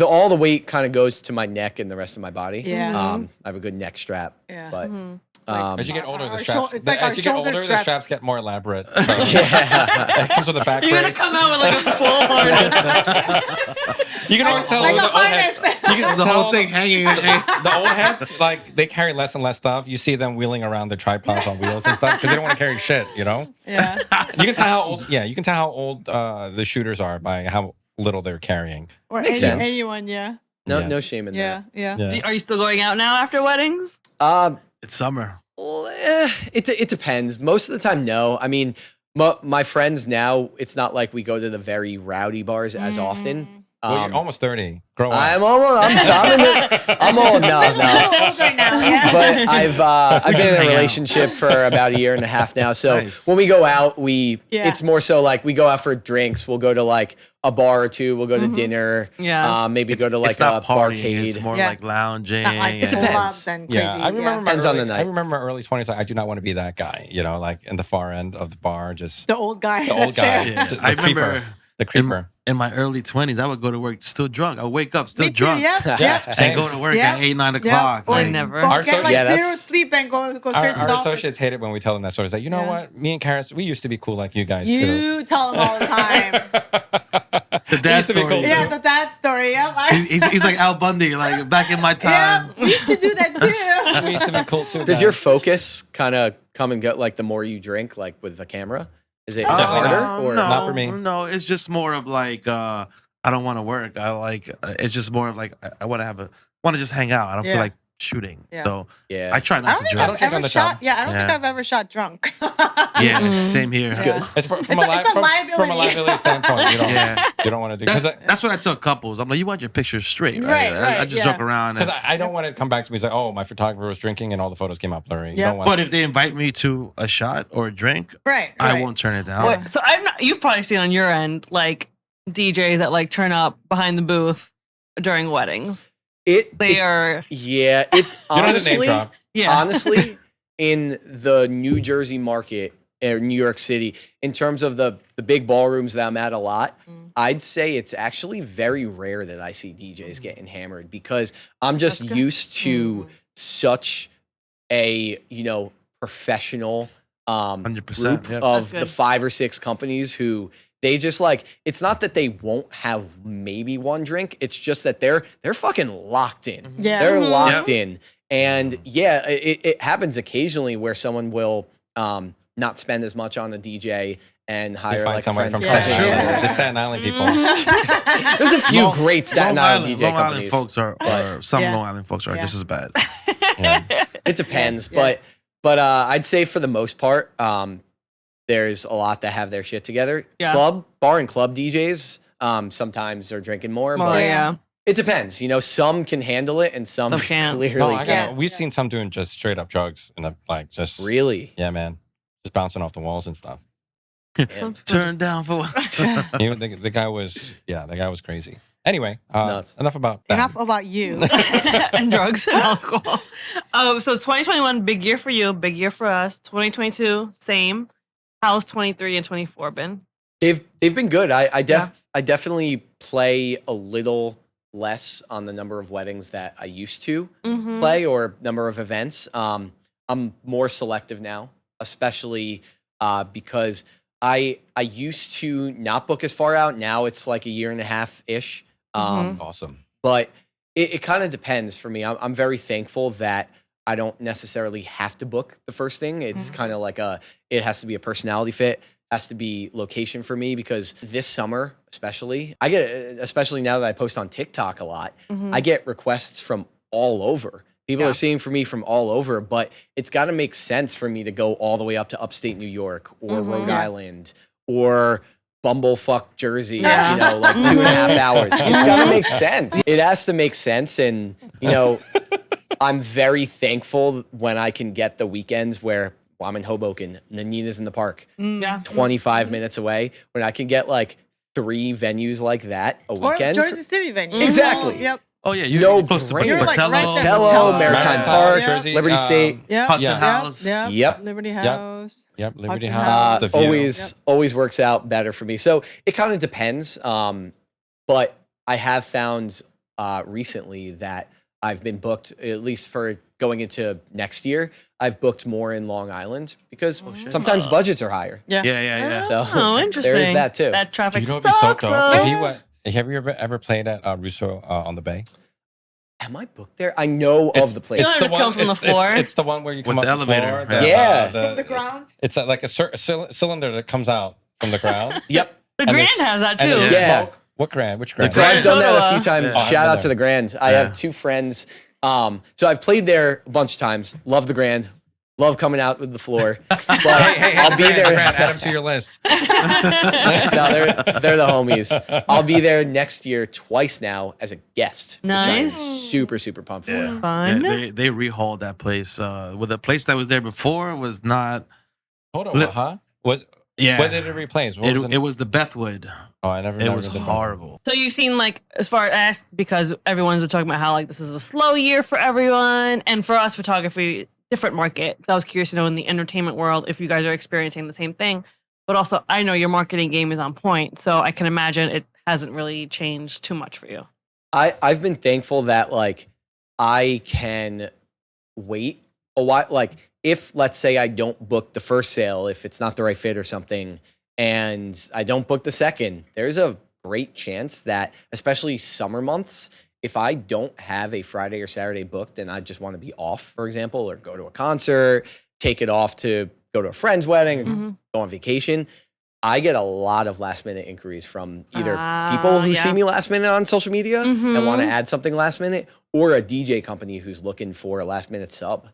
all the weight kind of goes to my neck and the rest of my body. Yeah. I have a good neck strap. Yeah. But As you get older, Our the straps. it's like our As you get shoulder older, the strap. straps get more elaborate. So yeah. it comes with a back You're gonna brace. come out with like a full harness. You can always tell Like the a old heads. harness. You can The whole tell thing hanging. The old heads, like they carry less and less stuff. You see them wheeling around their tripods on wheels and stuff because they don't want to carry shit. Yeah. You can tell how old. Yeah, you can tell how old the shooters are by how little they're carrying. Or Makes sense. anyone. Yeah. Yeah. No shame in Yeah. Yeah. Yeah. Are you still going out now after weddings? that. It's summer. It depends. Most of the time, no. I mean, my friends now, it's not like we go to the very rowdy bars as often. Well, you're almost 30. Grow up. I'm old. No. Old right now. Yeah. But I've been in hang a out. relationship for about 1.5 years now. So Nice. when we go out, Yeah. it's more so like we go out for drinks. We'll go to like a bar or two. We'll go to dinner. Yeah. Maybe go to like It's not a partying. barcade. It's more Yeah. like lounging. Not like and- It depends. clubs and crazy. Yeah, I remember Depends on the I night. remember my early 20s. I do not want to be that guy. Like in the far end of the bar, just the old guy. the old that's there. guy. Yeah. The I creeper. remember The creeper. in my early 20s, I would go to work still drunk. I would wake up still Me too. drunk. Yep. Yep. Yeah. And go to work Yeah. at 8, 9 Yeah. o'clock. Or Like, never. Go Our get so- like yeah, zero that's- sleep and go straight Our to the office. associates hate it when we tell them that story. It's like, you know Yeah. what? Me and Karis, we used to be cool like you guys too. You tell them all the time. the dad used to be story. cool. Yeah, the dad story. Yep. He's like Al Bundy, like back in my Yeah, time. we used to do that too. We used to be cool too. Does guys. your focus kind of come and go like the more you drink, like with the camera? Is it Definitely harder not. or no, Not for me. No, it's just more of like I don't want to work. I like it's just more of like I want to just hang out. I don't Yeah. feel like shooting. Yeah. So Yeah. I try I not don't to think drink. I've drink on ever the shot. job. Yeah, I don't think Yeah. I've ever shot drunk. Yeah, same here. It's Yeah. good. It's from It's a, a liability. from a liability standpoint. You don't, Yeah. you don't want to do because That's what I tell couples. I'm like, you want your pictures straight, Right, right? I right, just yeah. joke around. because And, I don't want to come back to me and say, oh, my photographer was drinking and all the photos came out blurry. You Yeah. don't want. but if they invite me to a shot or a drink, Right. I won't turn it down. Yeah. So I'm not. You've probably seen on your end like DJs that like turn up behind the booth during weddings. They are. Yeah. It You don't have to name honestly, drop. Yeah. honestly, in the New Jersey market or New York City, in terms of the big ballrooms that I'm at a lot, I'd say it's actually very rare that I see DJs getting hammered because I'm just That's good. used to such a professional 100%, group yep. of That's the good. 5 or 6 companies who they just like. It's not that they won't have maybe one drink. It's just that they're fucking locked in. Yeah. They're Mhm. locked in. And yeah, it happens occasionally where someone will not spend as much on a DJ and You hire find like a somebody friend's from Yeah. Staten cousin. Island. Yeah. The Staten Island people. There's a few great Staten Long Island DJ Long Island companies. folks are some Yeah. Long Island folks are Yeah. just as bad. Yeah. It depends, Yes, yes. but I'd say for the most part, there's a lot that have their shit together. Yeah. Bar and club DJs sometimes are drinking more, Well, but yeah. it depends. Some can handle it and some, Some can't. clearly No, I can't. got. We've seen some doing just straight up drugs and like just Really? Yeah, man, just bouncing off the walls and stuff. Damn. Turn down for The guy was crazy. Anyway, nuts. enough about that. Enough about you. And drugs and alcohol. So 2021, big year for you, big year for us. 2022, same. How's 23 and 24 been? They've been good. I definitely play a little less on the number of weddings that I used to Mm-hmm. play or number of events. I'm more selective now, especially because I used to not book as far out. Now it's like a year and a half ish. Awesome. But it kind of depends for me. I'm very thankful that I don't necessarily have to book the first thing. It's kind of like it has to be a personality fit, has to be location for me because this summer, especially now that I post on TikTok a lot, I get requests from all over. People are seeing for me from all over, but it's got to make sense for me to go all the way up to upstate New York or Rhode Island or bumblefuck Jersey, like 2.5 hours. It's got to make sense. It has to make sense. And, I'm very thankful when I can get the weekends where I'm in Hoboken, Nanina's in the park, Yeah. 25 minutes away, when I can get like 3 venues like that a Or weekend. Jersey City venue. Exactly. Yep. Oh yeah, you're No close to brainer. You're like right there. Patello, Tello, Maritime Park, Jersey, Liberty State. Yep. Hudson Yeah. House. Yep. Yep. Liberty House. Yep, Liberty Hudson House, the View. Always works out better for me. So it kind of depends. But I have found recently that I've been booked, at least for going into next year, I've booked more in Long Island because sometimes budgets are higher. Yeah. Yeah. So Oh, interesting. there is that too. That traffic You know, it'd be so sucks, dope. though. Have you ever played at Russo on the Bay? Am I booked there? I know of the place. It's the come from the floor? It's the one where you come With up the the elevator, floor. yeah. From the ground. It's like a cylinder that comes out from the ground. Yep. The And Grand there's- has that and too. there's Yeah. smoke. What Grand? Which So Grand? I've done that a Totowa. few times. Yeah. Shout Oh, out to the Grand. I have 2 friends. So I've played there a bunch of times. Love the Grand. Love coming out with the floor. But Hey, I'll be there. Grand, add them to your list. No, they're the homies. I'll be there next year twice now as a guest. which I'm Nice. super, super pumped for. Yeah. Fun. They rehauled that place. Well, the place that was there before was not. Hold on, Li- huh? What Yeah. did it replace? What was It was the Bethwood. Oh, I never. It was been there. horrible. So you've seen like as far as because everyone's been talking about how like this is a slow year for everyone and for us photography different market. So I was curious to know in the entertainment world if you guys are experiencing the same thing. But also I know your marketing game is on point, so I can imagine it hasn't really changed too much for you. I've been thankful that like I can wait a while. Like if let's say I don't book the first sale, if it's not the right fit or something, and I don't book the second, there's a great chance that, especially summer months, if I don't have a Friday or Saturday booked and I just want to be off, for example, or go to a concert, take it off to go to a friend's wedding, or go on vacation, I get a lot of last minute inquiries from either people who see me last minute on social media and want to add something last minute, or a DJ company who's looking for a last minute sub.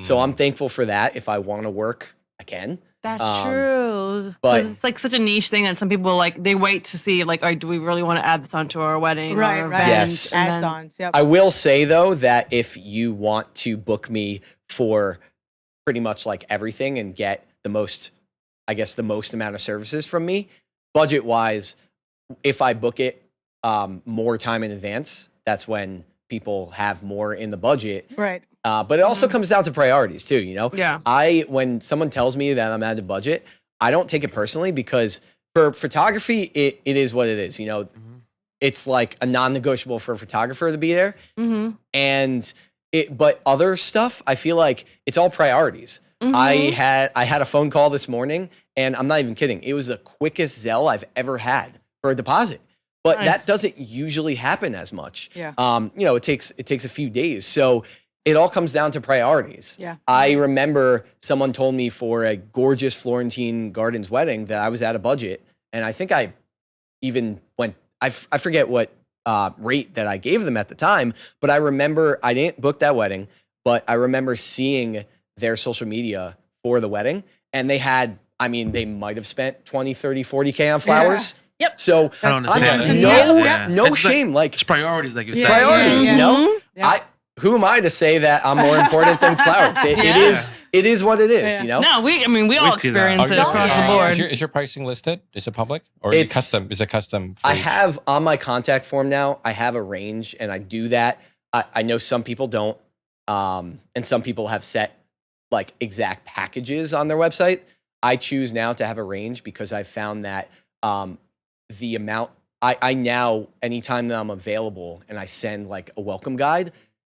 So I'm thankful for that. If I want to work, I can. That's true. but- Because it's like such a niche thing, and some people like they wait to see like, all right, do we really want to add this onto our wedding? or Right, our right. event? Yes. And then- Add-ons. Yep. I will say though that if you want to book me for pretty much like everything and get the most amount of services from me, budget wise, if I book it more time in advance, that's when people have more in the budget. Right. But it also comes down to priorities too, you know? Yeah. When someone tells me that I'm out of budget, I don't take it personally, because for photography, it is what it is, you know? It's like a non-negotiable for a photographer to be there. And but other stuff, I feel like it's all priorities. I had a phone call this morning, and I'm not even kidding. It was the quickest Zelle I've ever had for a deposit. But that doesn't usually happen as much. Yeah. You know, it takes a few days. So it all comes down to priorities. Yeah. I remember someone told me for a gorgeous Florentine Gardens wedding that I was out of budget, and I think I even went. I forget what rate that I gave them at the time, but I remember I didn't book that wedding, but I remember seeing their social media for the wedding, and they had, I mean, they might have spent 20, 30, 40K on flowers. Yep. So I don't understand I'm that. no It's shame. Like it's priorities, like you said. priorities, Yeah. you know? Yeah. Who am I to say that I'm more important than flowers? It is what it is, Yeah. you know? No, we all see that. experience it across the board. Is your pricing listed? Is it public or is it custom? Is it custom? For I each? have on my contact form now, I have a range, and I do that. I know some people don't, and some people have set like exact packages on their website. I choose now to have a range because I found that the amount I now, anytime that I'm available and I send like a welcome guide,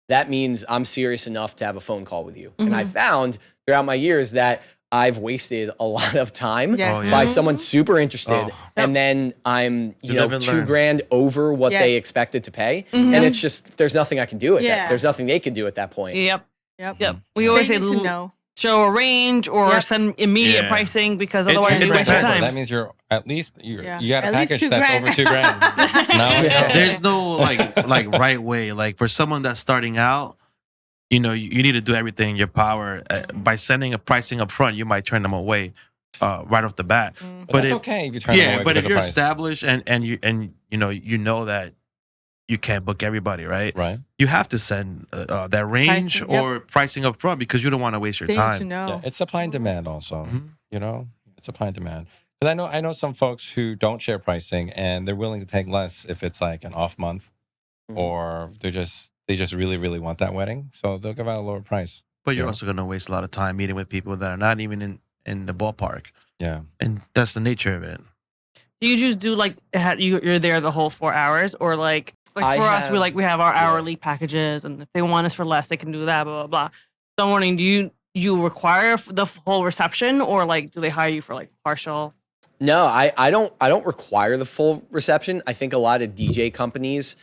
that means I'm serious enough to have a phone call with you. And I found throughout my years that I've wasted a lot of time Yes. Oh, yeah. by someone super interested, Oh. and then I'm You live and learn. $2,000 over what they Yes. expected to pay, and it's just there's nothing I can do at Yeah. that. There's nothing they can do at that point. Yep. Yep. Yep. We They always say need to know. show a range or Yep. send immediate Yeah. pricing, because It- otherwise it you waste your depends. time. That means you're at least you Yeah. got a At least package that's $2,000. over $2,000. No, There's no like right way. Like for someone that's starting out, you know, you need to do everything in your power. By sending a pricing up front, you might turn them away right off the bat. but that's if- okay if you turn them away but because if of you're price. established and you know that you can't book everybody, right? Right. You have to send that range Pricing, yep. or pricing up front because you don't want to waste your They need to time. know. Yeah, it's supply and demand also. Mhm. You know, it's supply and demand. Because I know some folks who don't share pricing and they're willing to take less if it's like an off month, Mhm. or they just really really want that wedding, so they'll give out a lower price. But you're Yeah. also going to waste a lot of time meeting with people that are not even in the ballpark. Yeah. And that's the nature of it. Do you just do like you're there the whole 4 hours, or like I for us have- we have our yeah. hourly packages, and if they want us for less they can do that, blah blah blah. So I'm wondering, do you require the whole reception, or like do they hire you for like partial? No, I don't require the full reception. I think a lot of DJ companies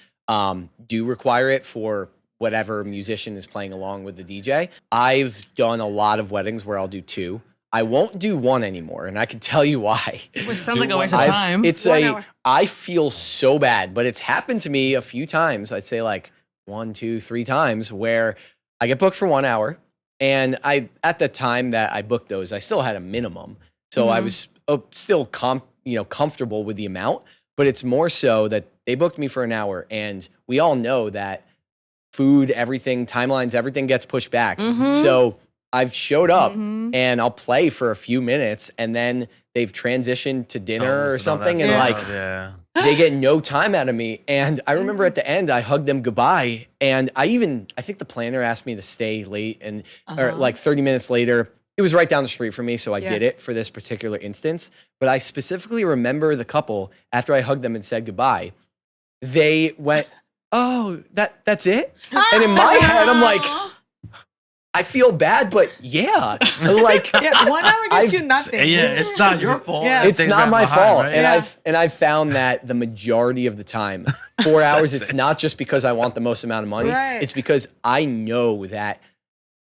do require it for whatever musician is playing along with the DJ. I've done a lot of weddings where I'll do 2. I won't do 1 anymore, and I can tell you why. Which sounds like a waste of I've- time. It's 1 hour. I feel so bad, but it's happened to me a few times. I'd say like 1, 2, 3 times where I get booked for 1 hour, and at the time that I booked those, I still had a minimum, so I was still comfortable with the amount. But it's more so that they booked me for an hour, and we all know that food, everything, timelines, everything gets pushed back. So I've showed up and I'll play for a few minutes, and then they've transitioned to dinner or something, and like yeah. they get no time out of me. And I remember at the end, I hugged them goodbye, and I think the planner asked me to stay late, and or like 30 minutes later. It was right down the street from me, so I did it for this particular instance. But I specifically remember the couple, after I hugged them and said goodbye, they went, "Oh, that's it?" And in my head, I'm like, I feel bad, but yeah, like Yeah, 1 hour gets you nothing. Yeah, it's not your fault. Yeah. if it's they not got my behind, fault. right? And I've found that the majority of the time, 4 hours, it's not just because I want the most amount of money. Right. It's because I know that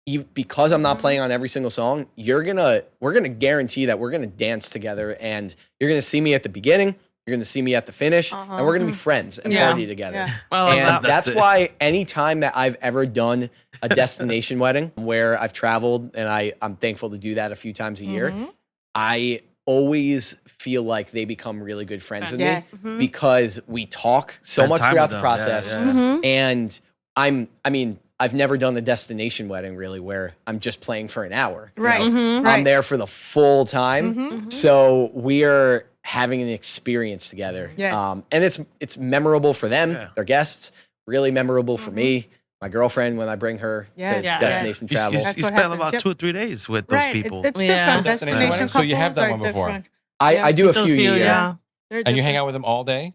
because I'm not playing on every single song, we're gonna guarantee that we're gonna dance together, and you're gonna see me at the beginning, you're gonna see me at the finish, and we're gonna be friends and party together. Yeah. I love And that. that's it. why anytime that I've ever done a destination wedding where I've traveled, and I'm thankful to do that a few times a year, I always feel like they become really good friends with Yes. me because we talk so Spend much time throughout with the them. process. Yeah. And I've never done a destination wedding really where I'm just playing for an hour. you Right. know? Right. I'm there for the full time. So we're having an experience together. Yes. And it's memorable for them, Yeah. their guests, really memorable for me, my girlfriend when I bring her Yes. to Yeah. destination You, travel. That's you what spend happens, about yep. 2 or 3 days with those Right. people. It's Yeah. different. Destination Destination wedding? couples So you have done are one before. different. I do a Those few feel, years. yeah. They're And you hang different. out with them all day?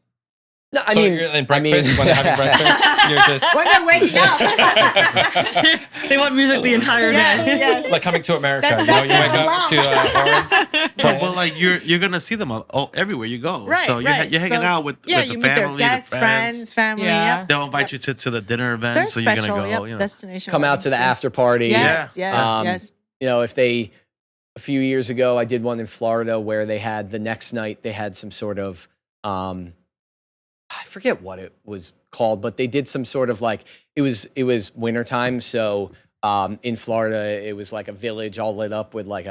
No, I So mean, you're in breakfast, when they're having breakfast, you're just When they're waking up. They want music the entire Yes, day. yes. like Coming to America. That- you know, you that's wake up to Orange. But like you're gonna see them everywhere you go. Right, so you're, right. you're hanging So, out with Yeah, the you meet their family, guests, the friends, family. Yeah. Yep. They'll invite you to the dinner event, They're so you're special. gonna go. Yep. You know. Destination. come out to the weddings, after party. Yes, yes, Um, yes. You know, a few years ago, I did one in Florida where they had the next night, they had some sort of, I forget what it was called, but they did some sort of like, it was wintertime. So in Florida, it was like a village all lit up with like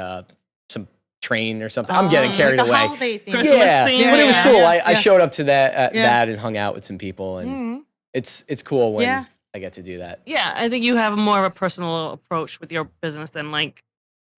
some train or something. I'm getting carried like a away. holiday thing. Christmas Yeah, theme. but it was Yeah, cool. yeah, I yeah. showed up to that Yeah. that and hung out with some people, and Mhm. it's cool when Yeah. I get to do that. Yeah, I think you have more of a personal approach with your business than like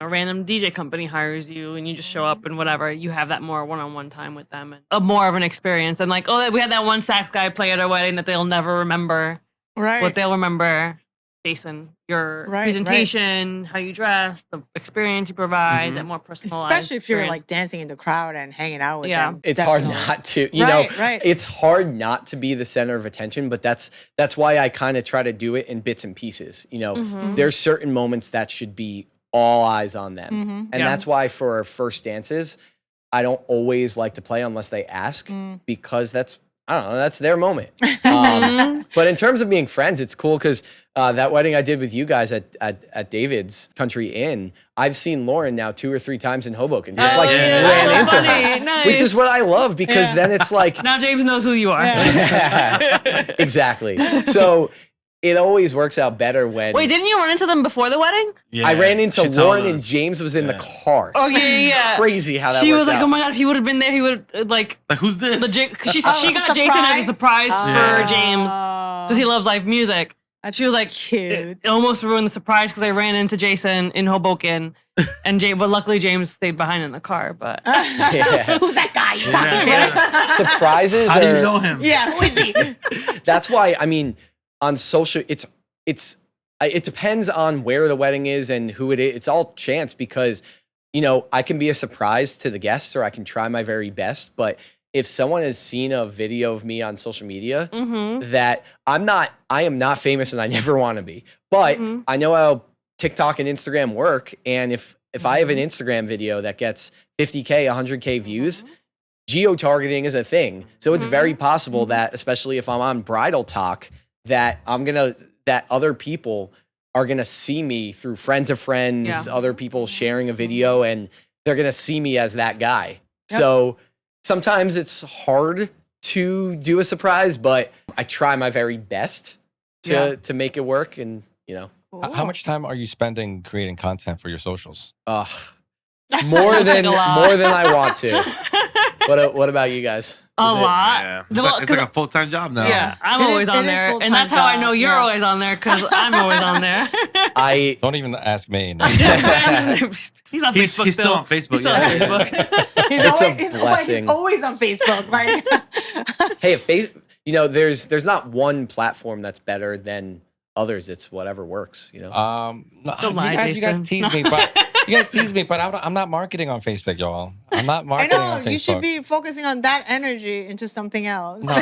a random DJ company hires you and you just show up and whatever. You have that more one-on-one time with them and more of an experience. And like, oh, we had that one sax guy play at our wedding that they'll never remember. Right. What they'll remember, Jason, your Right, presentation, how you dress, the experience you provide, that more personalized. Especially if you're experience. like dancing in the crowd and hanging out with Yeah. them. It's hard Definitely. not to, you Right, know, right. it's hard not to be the center of attention, but that's why I kind of try to do it in bits and pieces. You know, Mm-hmm. there's certain moments that should be all eyes on them. Mm-hmm. And Yeah. that's why for our first dances, I don't always like to play unless they ask because that's, I don't know, that's their moment. But in terms of being friends, it's cool because that wedding I did with you guys at David's Country Inn, I've seen Lauren now 2 or 3 times in Hoboken, just Oh, like yeah. ran That's so into her, funny. Nice. which is what I love because Yeah. then it's like, Now James knows who you are. exactly. So it always works out better when Wait, didn't you run into them before the wedding? Yeah, I ran into she told Lauren and us. James was in the Yeah. car. Oh yeah, yeah. Crazy how that She worked was like, out. "Oh my god, if he would have been there, he would like Like, who's this? legit." She Oh, got Jason as a surprise Yeah. for James because he loves live music. She was like, Cute. It almost ruined the surprise because I ran into Jason in Hoboken, and but luckily James stayed behind in the car. But Yeah. Who's that guy you talking Yeah, to? yeah. Surprises How do are- you know him? Yeah, who is he? That's why I mean on social it depends on where the wedding is and who it is. It's all chance because you know, I can be a surprise to the guests or I can try my very best, but if someone has seen a video of me on social media that I am not famous and I never want to be, but I know how TikTok and Instagram work. And if I have an Instagram video that gets 50K, 100K views, geo-targeting is a thing. So it's very possible that, especially if I'm on Bridal Talk, that that other people are gonna see me through friends of friends, Yeah. other people sharing a video, and they're gonna see me as that guy. Yep. So sometimes it's hard to do a surprise, but I try my very best to make it work. And you know, How much time are you spending creating content for your socials? more That's than like a lot. more than I want to. What about you guys? a Is it- lot. Yeah. The- It's like a full-time job now. Yeah, I'm It always is- on it is there, full-time and that's how I know job, you're yeah. always on there because I'm always on there. I Don't even ask me. He's on He's Facebook still on Facebook. He's still yeah. on Facebook. It's a blessing. He's always on Facebook, right? hey, you know, there's not one platform that's better than others. It's whatever works. You know. No, Don't lie, you guys Jason. tease me, but You guys tease me, but I'm not marketing on Facebook, y'all. I'm not I marketing know on Facebook. you should be focusing on that energy into something else. No.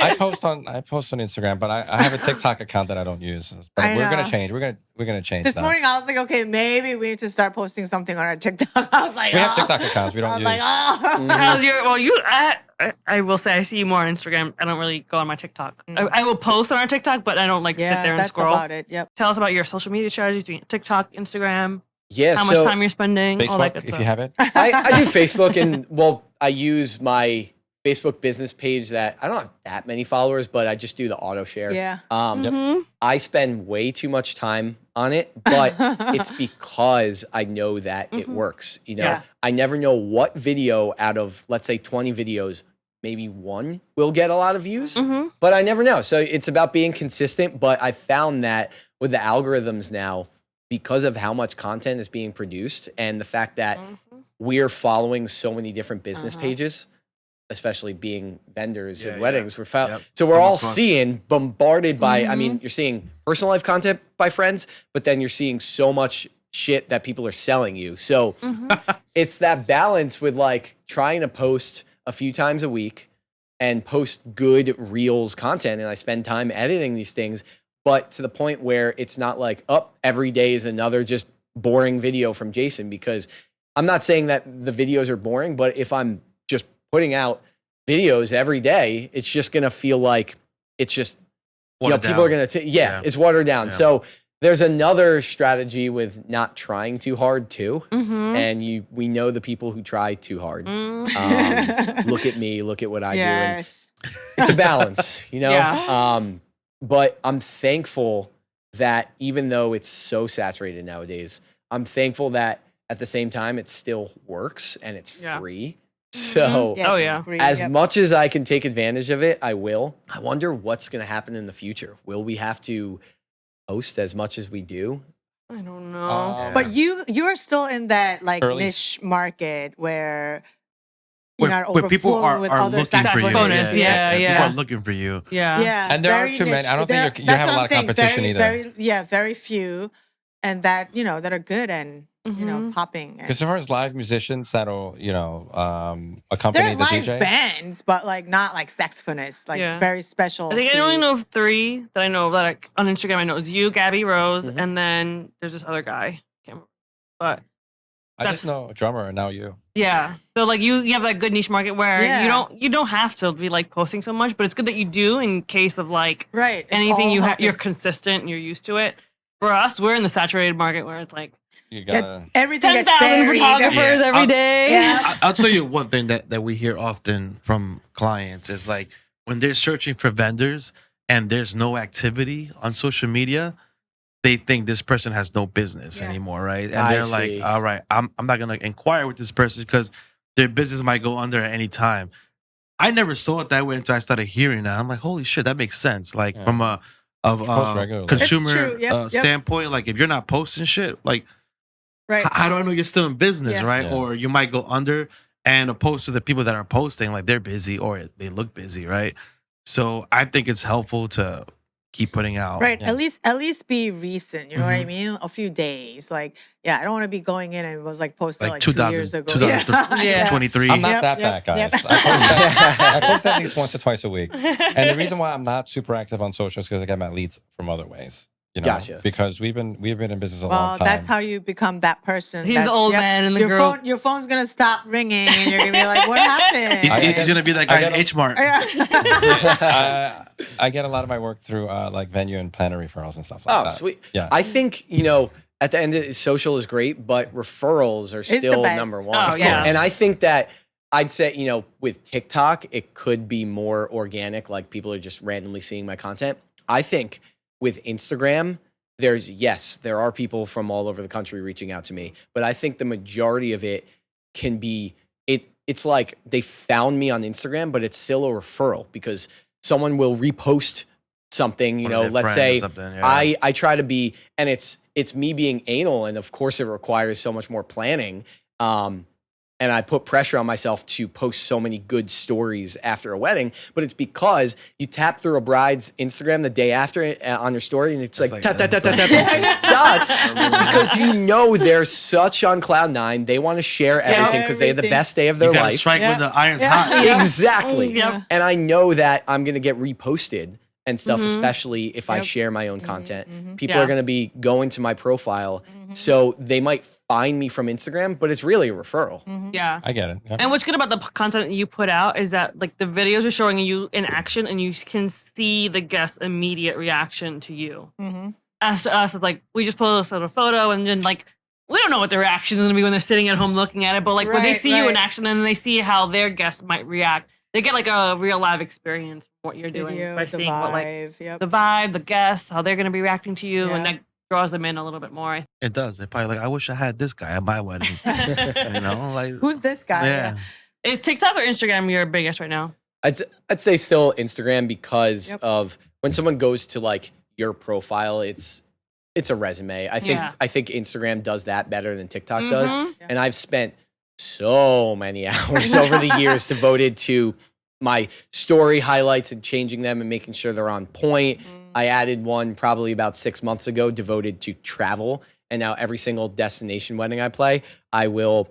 I post on Instagram, but I have a TikTok account that I don't use. But I we're gonna know. change. We're gonna change This that. morning I was like, okay, maybe we need to start posting something on our TikTok. I was like, We have oh. TikTok accounts we don't I was use. like, oh. How's your? Well, I will say I see you more on Instagram. I don't really go on my TikTok. I will post on our TikTok, but I don't like sit Yeah, there and that's scroll. about it. Yep. Tell us about your social media strategies, doing TikTok, Instagram, Yeah. how much so time you're spending, all that Facebook, good if stuff. you have it. I do Facebook, and well, I use my Facebook business page that I don't have that many followers, but I just do the auto share. Yeah. Mhm. I spend way too much time on it, but it's because I know that it works. You know, Yeah. I never know what video out of, let's say, 20 videos, maybe one will get a lot of views, but I never know. So it's about being consistent. But I found that with the algorithms now, because of how much content is being produced and the fact that we're following so many different business pages, especially being vendors Yeah, and yeah. weddings, Yep. so we're Come all across. seeing bombarded by, I mean, you're seeing personal life content by friends, but then you're seeing so much shit that people are selling you. So it's that balance with like trying to post a few times a week and post good reels content. And I spend time editing these things, but to the point where it's not like, every day is another just boring video from Jason, because I'm not saying that the videos are boring, but if I'm just putting out videos every day, it's just going to feel like it's just, Watered people are down. going to, Yeah. it's watered down. Yeah. So there's another strategy with not trying too hard too. Mm-hmm. And we know the people who try too hard. Look at me, look at what I do. And Yes. it's a balance, you know? Yeah. But I'm thankful that even though it's so saturated nowadays, I'm thankful that at the same time, it still works and it's Yeah. free. So Yes, Oh, yeah. agree. as Yep. much as I can take advantage of it, I will. I wonder what's going to happen in the future. Will we have to post as much as we do? I don't know. Yeah. But you're still in that like Early- niche market where you're not where people overflowing with are other looking for you. saxophonists. Yeah, People yeah. are looking for you. Yeah. Yeah, And there are very too many. niche. I don't think you That's have a what lot I'm of saying. competition either. Very few, and that that are good and popping. And Because as far as live musicians that'll, accompany they're the live DJ. bands, but like not like saxophonists, like Yeah. very special. I think I only know of 3 that I know of that on Instagram. I know it's you, Gabby Rose, and then there's this other guy. Can't remember. But I just know a drummer and now you. yeah, so like you have that good niche market where Yeah. you don't have to be like posting so much, but it's good that you do in case of like right. It's anything all you're helping. consistent and you're used to it. For us, we're in the saturated market where it's like You Get gotta. everything gets 10,000 buried. photographers Yeah. every day. Yeah. I'll tell you one thing that we hear often from clients is like when they're searching for vendors and there's no activity on social media, they think this person has no business Yeah. anymore, right? And I they're see. like, all right, I'm not gonna inquire with this person because their business might go under at any time. I never saw it that way until I started hearing that. I'm like, holy shit, that makes sense. Like Yeah. from a Post regularly. consumer It's true. Yep. standpoint, like if you're not posting shit, like Right. how do I know you're still in business, Yeah. right? Yeah. Or you might go under, and opposed to the people that are posting, like they're busy or they look busy, right? So I think it's helpful to keep putting out. Right. Yeah. At least be recent. You know what I Mhm. mean? A few days. Like, I don't want to be going in and it was like posted Like like 2 years 2000, ago. 2023. I'm not Yep, that yep, bad, guys. yep. I post at least once or twice a week. And the reason why I'm not super active on social is because I get my leads from other ways. Gotcha. Because we've been in business a Well, long time. that's how you become that person. He's the That's- old man in the your group. phone. Your phone's gonna stop ringing, and you're gonna be like, "What happened?" I He's guess- gonna be that I guy in gotta- H Mart. I get a lot of my work through like venue and planner referrals and stuff like Oh, that. sweet. Yeah. I think, at the end of social is great, but referrals are the still best. number one. Oh, yeah. And I think that I'd say, with TikTok, it could be more organic, like people are just randomly seeing my content. I think with Instagram, there are people from all over the country reaching out to me, but I think the majority of it can be it's like they found me on Instagram, but it's still a referral because someone will repost something, One of their let's friends or say something, yeah. I try to be, and it's me being anal, and of course it requires so much more planning. and I put pressure on myself to post so many good stories after a wedding, but it's because you tap through a bride's Instagram the day after on your story, and it's like, tap, tap, tap, tap, tap, dots, because you know they're such on cloud nine. They want to share everything because they had the best day of their You gotta life. strike when the iron's hot. Exactly. Yep. And I know that I'm going to get reposted and stuff, especially if I share my own content. People Yeah. are going to be going to my profile. So they might find me from Instagram, but it's really a referral. Yeah. I get it. Yep. And what's good about the content you put out is that like the videos are showing you in action, and you can see the guest's immediate reaction to you. As to us, it's like we just posted a photo, and then like we don't know what their reaction is gonna be when they're sitting at home looking at it. But like when they Right, see you in right. action, and they see how their guests might react, they get like a real live experience from what you're doing by the seeing what like vibe. Yep. the vibe, the guests, how they're gonna be reacting to you, and Yeah. that draws them in a little bit more. It does. They're probably like, I wish I had this guy at my wedding. You know, like Who's this guy? yeah. Is TikTok or Instagram your biggest right now? I'd say still Instagram because Yep. of when someone goes to like your profile, it's a resume. I think Instagram does that better than TikTok does. Mhm. And I've spent so many hours over the years devoted to my story highlights and changing them and making sure they're on point. I added one probably about 6 months ago devoted to travel. And now every single destination wedding I play, I will,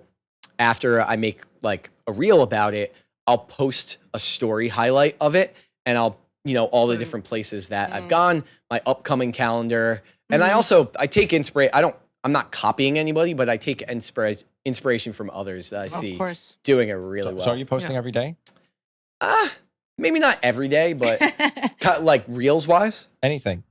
after I make like a reel about it, I'll post a story highlight of it, and I'll, all the different places that I've gone, my upcoming calendar. And I take inspiration. I'm not copying anybody, but I take inspiration from others that I see Of course. doing it really well. So are you posting every day? Maybe not every day, but like reels wise. Anything?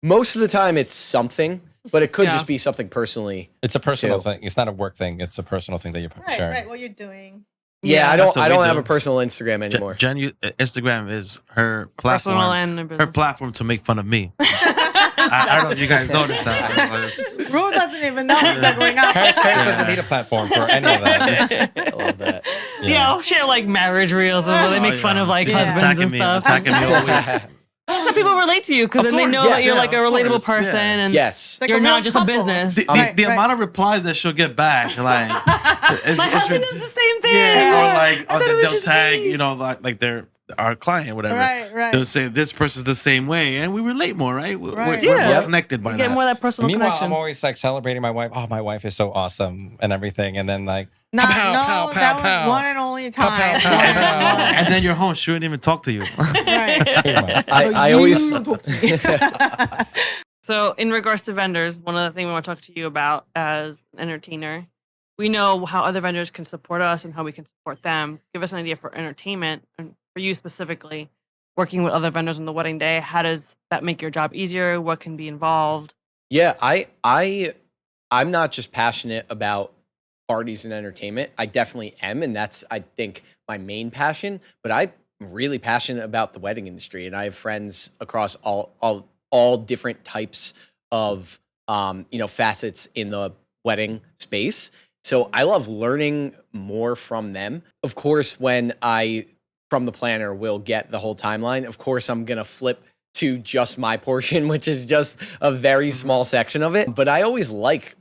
Most of the time it's something, but it could Yeah. just be something personally. It's a personal Too. thing. It's not a work thing. It's a personal thing that you're Right, sharing. right. What you're doing. Yeah, I That's don't what I we don't do. have a personal Instagram anymore. Instagram is her Personal platform. and Her business. platform to make fun of me. I don't know if you guys noticed that. Rue doesn't even know what's going on. Paris doesn't need a platform for any of that. I love that. Yeah, I'll share like marriage reels and where they make fun of like Yeah. husbands and stuff. Attacking me all week. So people relate to you because Of then they course, know yes. that you're like a Yeah, of relatable course, person yeah. and Yes. Like you're a not real just couple. a business. The Right, right. amount of replies that she'll get back, like, My husband does the same thing. yeah, or like, I thought it was they'll just tag, me. like they're our client, whatever. Right, right. They'll say this person's the same way, and we relate more, right? We're, Right. we're Yeah. more connected by You get that. more of that personal Meanwhile, connection. I'm always like celebrating my wife. Oh, my wife is so awesome and everything. And then like, No, pow, pow, that pow, pow. was one and only Pow, time. pow, pow, pow. And then you're home, she wouldn't even talk to you. Right. pretty much. I always So, in regards to vendors, one of the things we want to talk to you about as an entertainer, we know how other vendors can support us and how we can support them. Give us an idea for entertainment and for you specifically, working with other vendors on the wedding day. How does that make your job easier? What can be involved? Yeah, I'm not just passionate about parties and entertainment. I definitely am, and that's I think my main passion. But I'm really passionate about the wedding industry, and I have friends across all different types of facets in the wedding space. So I love learning more from them. Of course, when I from the planner will get the whole timeline, of course I'm gonna flip to just my portion, which is just a very small section of it. But I always like,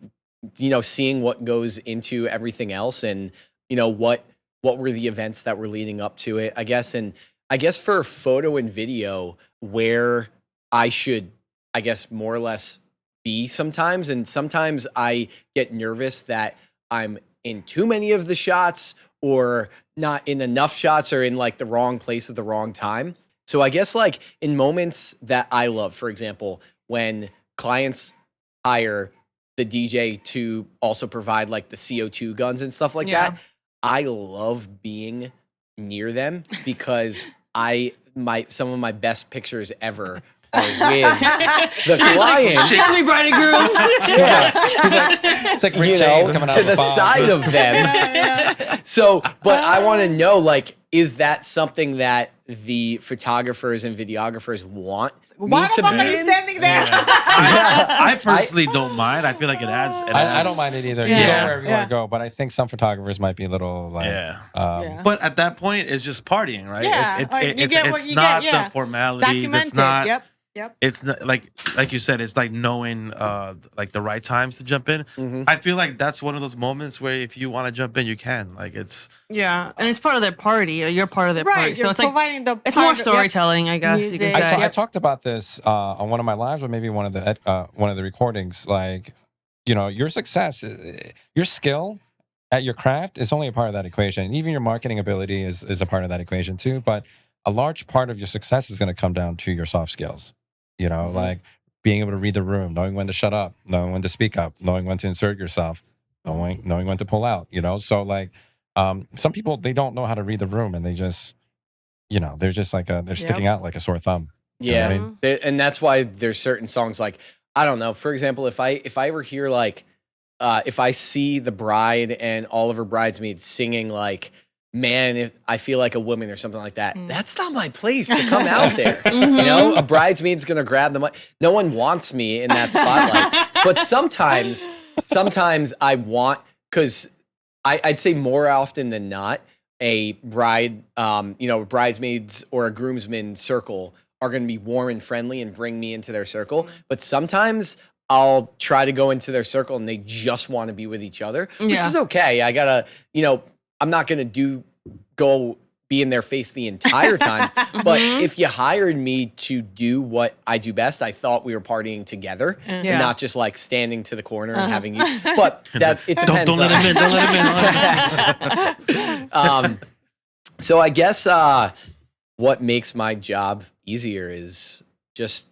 seeing what goes into everything else and, what were the events that were leading up to it, I guess. And I guess for photo and video, where I should, I guess, more or less be sometimes. And sometimes I get nervous that I'm in too many of the shots or not in enough shots or in like the wrong place at the wrong time. So I guess like in moments that I love, for example, when clients hire the DJ to also provide like the CO2 guns and stuff like Yeah. that, I love being near them because some of my best pictures ever are with the clients. Tell me, bride and groom. Yeah. It's like Rick James coming out to of the bomb. side of them. So, but I want to know, like, is that something that the photographers and videographers want Why me the to fuck be are you in? standing there? I personally don't mind. I feel like it adds. I don't mind it either. You Yeah. go wherever you want to go, but I think some photographers might be a little like, Yeah. Yeah. But at that point, it's just partying, right? Yeah, it's like, you get what it's you not get, yeah. the formalities. Documented. It's not. Yep. Yep. it's not like you said, it's like knowing like the right times to jump in. Mhm. I feel like that's one of those moments where if you want to jump in, you can. Like it's Yeah, and it's part of their party. Or you're part of their Right. party. So You're it's like providing the it's part more of- yep. storytelling, I guess you can Music. say. I talked about this on one of my lives, or maybe one of the recordings. Like, your success, your skill at your craft is only a part of that equation. Even your marketing ability is a part of that equation too. But a large part of your success is going to come down to your soft skills. Like being able to read the room, knowing when to shut up, knowing when to speak up, knowing when to insert yourself, knowing when to pull out. So like some people, they don't know how to read the room, and they just they're just like they're sticking out like a sore thumb. You know Yeah, what I mean? And that's why there's certain songs like, I don't know. For example, if I ever hear like, if I see the bride and all of her bridesmaids singing like, "Man, if I feel like a woman" or something like that, that's not my place to come out there. A bridesmaid's gonna grab the mic. No one wants me in that spotlight. But sometimes I want, because I'd say more often than not, a bride, bridesmaids or a groomsman circle are going to be warm and friendly and bring me into their circle. But sometimes I'll try to go into their circle and they just want to be with each other, which is okay. I gotta, I'm not going to go be in their face the entire time. But if you hired me to do what I do best, I thought we were partying together and not just like standing to the corner and having you. But that it depends. don't let him in. Don't let him in. So I guess what makes my job easier is just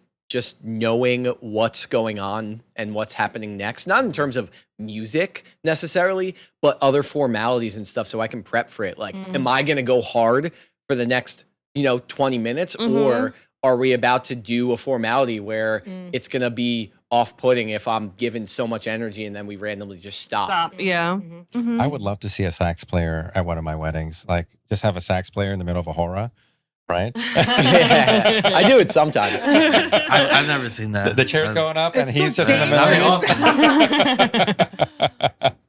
knowing what's going on and what's happening next. Not in terms of music necessarily, but other formalities and stuff, so I can prep for it. Like, am I going to go hard for the next 20 minutes, or are we about to do a formality where it's going to be off-putting if I'm given so much energy and then we randomly just stop? Yeah. I would love to see a sax player at one of my weddings. Like, just have a sax player in the middle of a hora, right? Yeah, I do it sometimes. I've never seen that. The chair's going up, and It's he's so just in the middle.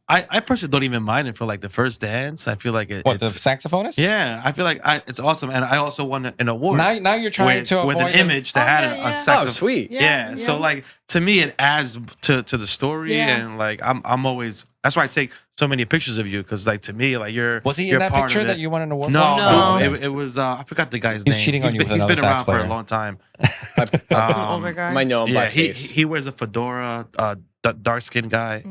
I personally don't even mind it for like the first dance. I feel like What, the it's saxophonist? yeah. I feel like it's awesome, and I also won an award. Now you're trying with, to avoid with an image that had yeah. a Oh, saxophone. sweet. Yeah. So like to me, it adds to the story, Yeah. and like I'm always, that's why I take so many pictures of you, because like to me, like Was he you're in that part picture of that it. you won an award No, for? No. It was I forgot the guy's He's name. cheating on you with He's another been around sax for a player. long time. An older guy. Might know him Yeah, by face. he wears a fedora, dark skinned guy.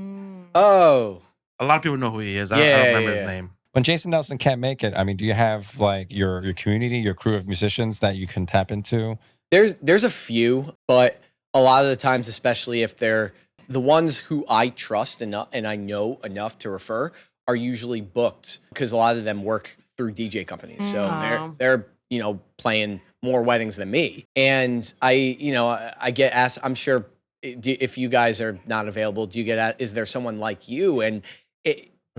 Oh, A lot of people know who he is. I Yeah, don't remember yeah, his yeah. name. When Jason Nelson can't make it, I mean, do you have like your community, your crew of musicians that you can tap into? there's a few, but a lot of the times, especially if they're the ones who I trust enough and I know enough to refer, are usually booked, because a lot of them work through DJ companies. So they're playing more weddings than me. And I get asked, I'm sure, if you guys are not available, do you get asked, is there someone like you? And There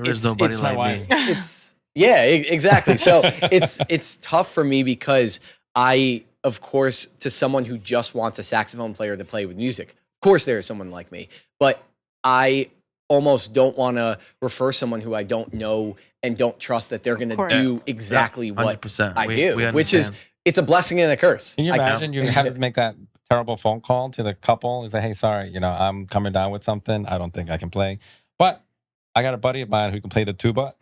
is nobody it's like my me. wife. exactly. So it's tough for me, because of course, to someone who just wants a saxophone player to play with music, of course there is someone like me, but I almost don't want to refer someone who I don't know and don't trust that they're going to course. do exactly what 100%. I We do, which is, understand. it's a blessing and a curse. Can you I- imagine you have to make that terrible phone call to the couple and say, "Hey, sorry, I'm coming down with something. I don't think I can play, but I got a buddy of mine who can play the tuba."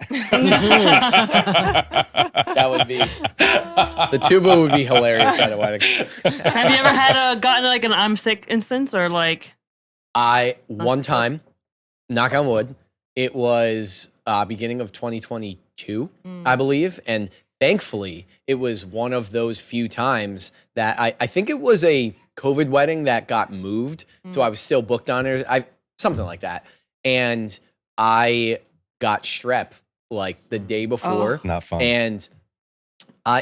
That would be, the tuba would be hilarious at a wedding. Have you ever gotten like an I'm sick instance, or like? One time, knock on wood, it was beginning of 2022, I believe. And thankfully, it was one of those few times that I think it was a COVID wedding that got moved. So I was still booked on it, something like that. And I got strep like the day before. Not fun. And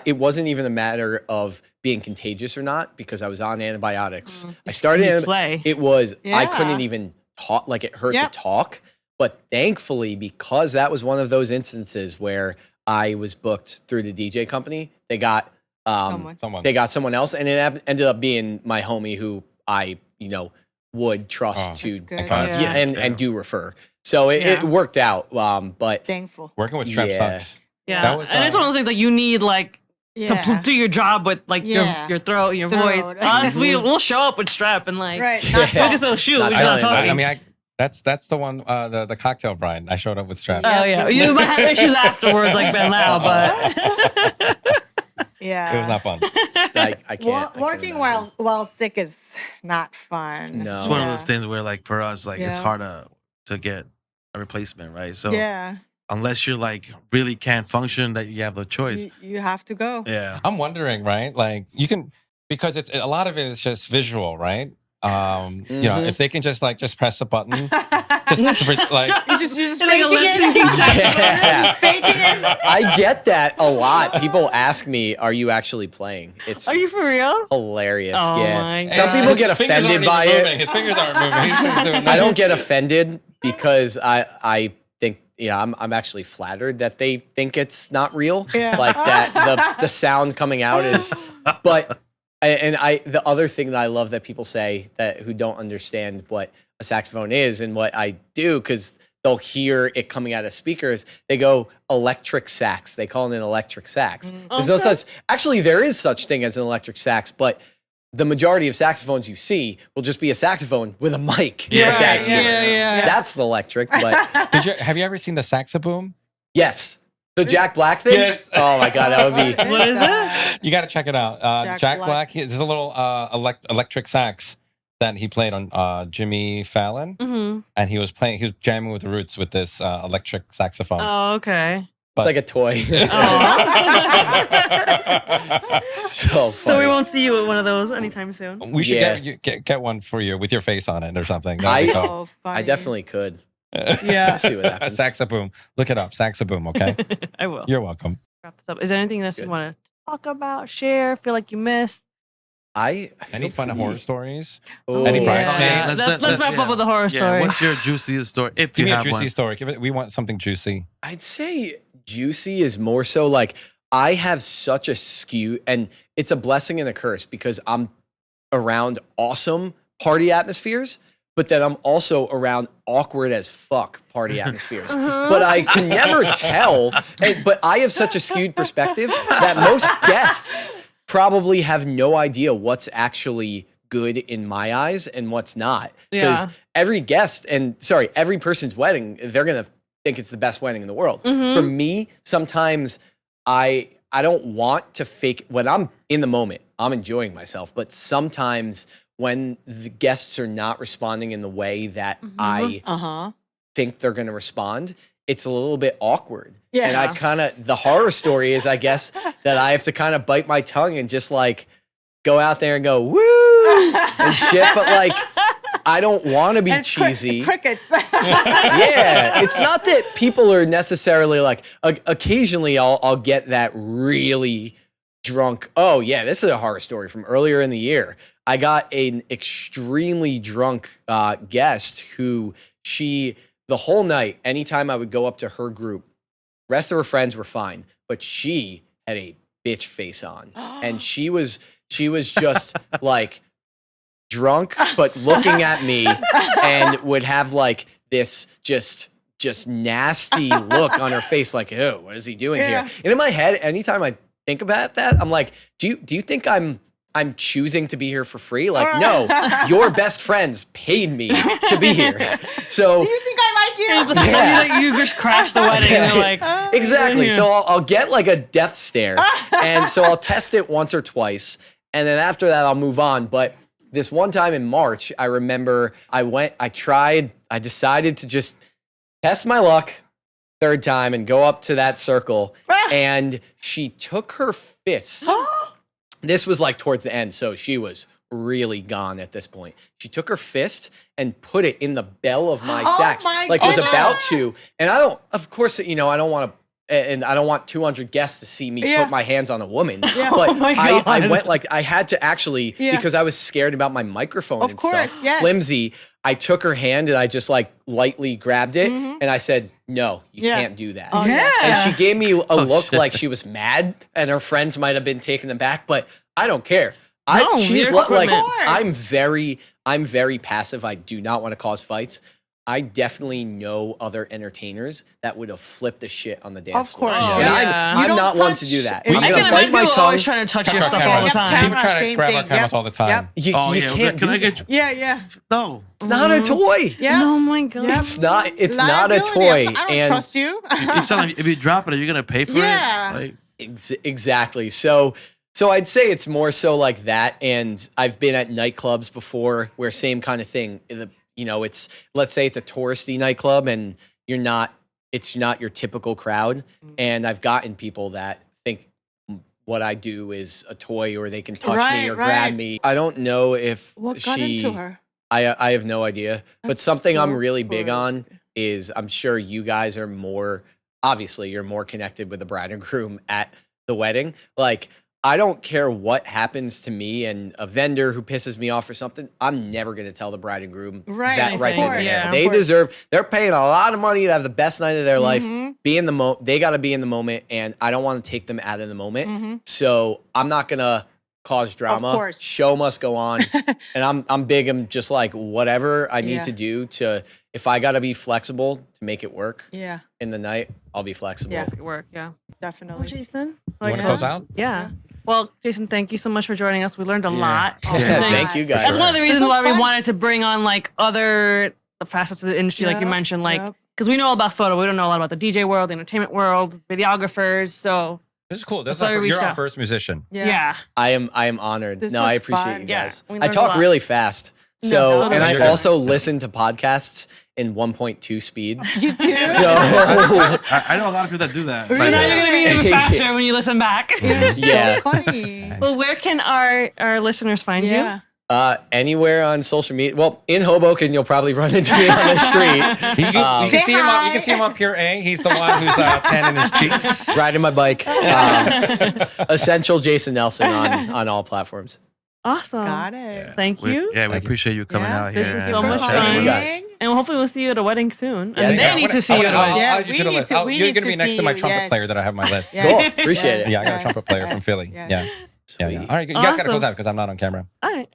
it wasn't even a matter of being contagious or not, because I was on antibiotics. I started, Play. it was, I Yeah. couldn't even talk, like it hurt Yep. to talk. But thankfully, because that was one of those instances where I was booked through the DJ company, they got Someone. they got someone else, and it ended up being my homie who I would trust to That's good. Yeah. and do refer. So it worked out. But Thankful. Working with strep Yeah. sucks. Yeah, That was, and it's one of those things like you need like Yeah. do your job with like Yeah. your throat, your Throat. voice. Us, we'll show up with strep and like Right. Yeah. Not we just don't shoot. Not We're not telling, talking. I mean, that's the one, the cocktail bride. I showed up with strep. Oh yeah, you might have issues afterwards, like Ben Lau, but Yeah. It was not fun. I can't. Working while sick is not fun. No. It's one of those things where, like, for us, like, it's Yeah. hard to get a replacement, right? So Yeah. unless you're like really can't function, that you have no choice. You have to go. Yeah. I'm wondering, right? Like you can, because it's a lot of it is just visual, right? You know, if they can just press a button, just like you're just like a faking lip it. syncing Yeah. Just faking it. I get that a lot. People ask me, "Are you actually playing?" It's are you for real? hilarious. Oh yeah. my Some God. people his get fingers aren't offended even by moving. it. His fingers aren't moving. He's just doing I don't this. get offended because I think I'm actually flattered that they think it's not real. Yeah. Like that the sound coming out is, but the other thing that I love that people say that who don't understand what a saxophone is and what I do, because they'll hear it coming out of speakers, they go electric sax. They call it an electric sax. There's no such, actually there is such thing as an electric sax, but the majority of saxophones you see will just be a saxophone with a mic attached to it. yeah. That's the electric, but Have you ever seen the Saxaboom? yes. The Jack Black thing? Yes. Oh my God, that would be. What is it? You got to check it out. Jack Black. Black. There's a little electric sax that he played on Jimmy Fallon, Mm-hmm. and he was jamming with the Roots with this electric saxophone. Oh, okay. It's like a toy. So funny. So we won't see you with one of those anytime soon. We should Yeah. get one for you with your face on it or something. That'd be cool. Oh, funny. I definitely could. Yeah, See what happens. Saxaboom. Look it up. Saxaboom. Okay. I will. You're welcome. Wrap this up. Is there anything else you Good. want to talk about, share, feel like you missed? I Any feel fun pretty- horror stories? Oh, Any Yeah. bridesmaids? Let's wrap up with the horror Yeah. story. What's your juiciest story? If Give you me a have juicy one. story. We want something juicy. I'd say juicy is more so like I have such a skew, and it's a blessing and a curse because I'm around awesome party atmospheres, but then I'm also around awkward as fuck party atmospheres. But I can never tell. But I have such a skewed perspective that most guests probably have no idea what's actually good in my eyes and what's not. Because Yeah. every guest every person's wedding, they're gonna think it's the best wedding in the world. For me, sometimes I don't want to fake when I'm in the moment. I'm enjoying myself, but sometimes when the guests are not responding in the way that I think they're going to respond, it's a little bit awkward. Yeah. And I the horror story is, I guess, that I have to kind of bite my tongue and just like go out there and go, woo, and shit. But like, I don't want to be And cheesy. Crickets. Yeah, it's not that people are necessarily like. Occasionally, I'll get that really drunk. Oh yeah, this is a horror story from earlier in the year. I got an extremely drunk guest who the whole night, anytime I would go up to her group, rest of her friends were fine, but she had a bitch face on, and she was just like drunk, but looking at me and would have like this just nasty look on her face, like, oh, what is he doing Yeah. here? And in my head, anytime I think about that, I'm like, do you think I'm choosing to be here for free? Like, no, your best friends paid me to be here. So Do you think I like you? Yeah. You just crashed the wedding and they're like, exactly. Yeah. So I'll get like a death stare, and so I'll test it once or twice, and then after that I'll move on. But this one time in March, I remember I decided to just test my luck third time and go up to that circle, and she took her fist. This was like towards the end, so she was really gone at this point. She took her fist and put it in the bell of my Oh sax, my like was God. about to. And I don't, of course, I don't want to, and I don't want 200 guests to see me Yeah. put my hands on a woman. Yeah. But Oh my I God. went like, I had to actually, Yeah. because I was scared about my microphone Of and course, stuff, yes. flimsy. I took her hand and I just like lightly grabbed it, and I said, no, you Yeah. can't do that. Oh, yeah. And she gave me a look shit. like she was mad, and her friends might have been taken aback, but I don't care. No, She's you're like, equipment. I'm very passive. I do not want to cause fights. I definitely know other entertainers that would have flipped the shit on the dance Of floor. course. Oh, And yeah. You I'm don't not one to touch- do that. I I'm I gonna can bite imagine my people tongue. always trying to touch your Touch stuff our all the camera. time. People try to Same grab our thing. cameras Yep. all the time. Yep. You, Oh you yeah, can't can do I that. get Yeah. no? It's not a toy. Yeah. Oh my god. Yep. It's not. It's not a Liability. toy. I don't and trust you. You tell them if you drop it, are you gonna pay for Yeah. it? Like, Exactly. So I'd say it's more so like that. And I've been at nightclubs before where same kind of thing. It's, let's say it's a touristy nightclub and it's not your typical crowd. And I've gotten people that think what I do is a toy or they can touch me or grab me. I don't know if What got into her? I have no idea. But That's something I'm so really big cool. on is I'm sure you guys are more, obviously you're more connected with the bride and groom at the wedding. Like, I don't care what happens to me and a vendor who pisses me off or something. I'm never going to tell the bride and groom Right, that of right then course, and yeah. there. of They course. deserve, they're paying a lot of money to have the best night of their life. Mhm. Be in the they got to be in the moment, and I don't want to take them out of the moment. Mhm. So I'm not going to cause drama. course. Show must go on. And I'm big. I'm just like, whatever I need Yeah. to do if I got to be flexible to make it work Yeah, in the night, I'll be flexible. Yeah. Make it work, yeah. Well, definitely. Jason, You want to close out? Yeah. Well, Jason, thank you so much for joining us. We learned a Yeah. lot. Yeah. Thank you guys. That's one of the reasons was why we fun. wanted to bring on like other facets of the industry, like you Yep, mentioned, like yep. because we know all about photo, we don't know a lot about the DJ world, the entertainment world, videographers. So This is cool. That's why we reached You're our out. first musician. yeah, I am honored. This No, was I appreciate fun. you Yeah, guys. we I learned a talk lot. really fast. so So, do and we. I also listen to podcasts in 1.2 speed. You do. So, I know a lot of people that do that. so Like, now you're gonna be even Yeah. faster when you listen back. You're Yeah. so funny. Well, where can our listeners find you? Yeah. anywhere on social media. Well, in Hoboken, you'll probably run into me on the street, You can Say see him. hi. You can see him on Pure A. He's the one who's tanning his cheeks. riding my bike. Essential Jason Nelson on all platforms. Awesome. Got it. Thank we, you. yeah, we Thank you. appreciate you coming Yeah, out here. this was and, so much chatting fun. Thank you with us. guys. And hopefully we'll see you at a wedding soon. Yeah, And yeah. they need to see you at a I'll wedding. add you to the we list. need to- we You're need going to be to next to see my you, trumpet yes. player that I have on my list. Yes. Cool. Appreciate it. Yeah, I got a Yes. trumpet player from Yes. Philly. Yes. Yeah. Sweet. All right, you guys got to Awesome. close out because I'm not on camera. All right.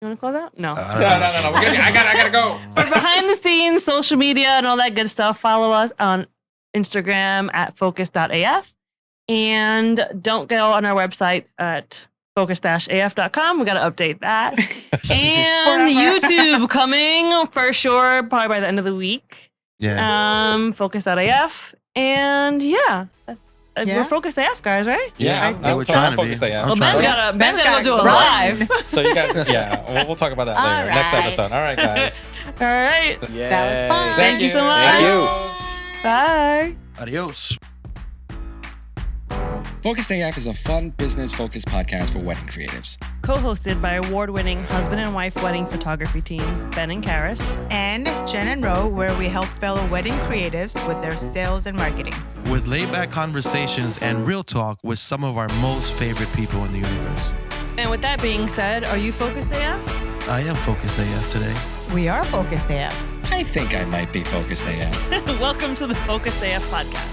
You want to close out? No. No. We're good. I gotta go. For behind the scenes, social media, and all that good stuff, follow us on Instagram at focus.af. And don't go on our website at focus-af.com. We got to update that. And Forever. YouTube coming for sure, probably by the end of the week. Yeah. Focus.af. And yeah, Yeah. we're Focus AF guys, right? Yeah, think I'm we're so. trying to focused. be. Yeah. I'm Well, trying Ben's to- gotta go do it run. live. So you guys, yeah, we'll talk about that later. All Next right. episode. All right, guys. All right. Yay. That was fun. Thank you so much. Thank you. Bye. Adios. Focused AF is a fun, business-focused podcast for wedding creatives. Co-hosted by award-winning husband and wife wedding photography teams Ben and Karis. And Jen and Ro, where we help fellow wedding creatives with their sales and marketing. With laid-back conversations and real talk with some of our most favorite people in the universe. And with that being said, are you Focused AF? I am Focused AF today. We are Focused AF. I think I might be Focused AF. Welcome to the Focused AF podcast.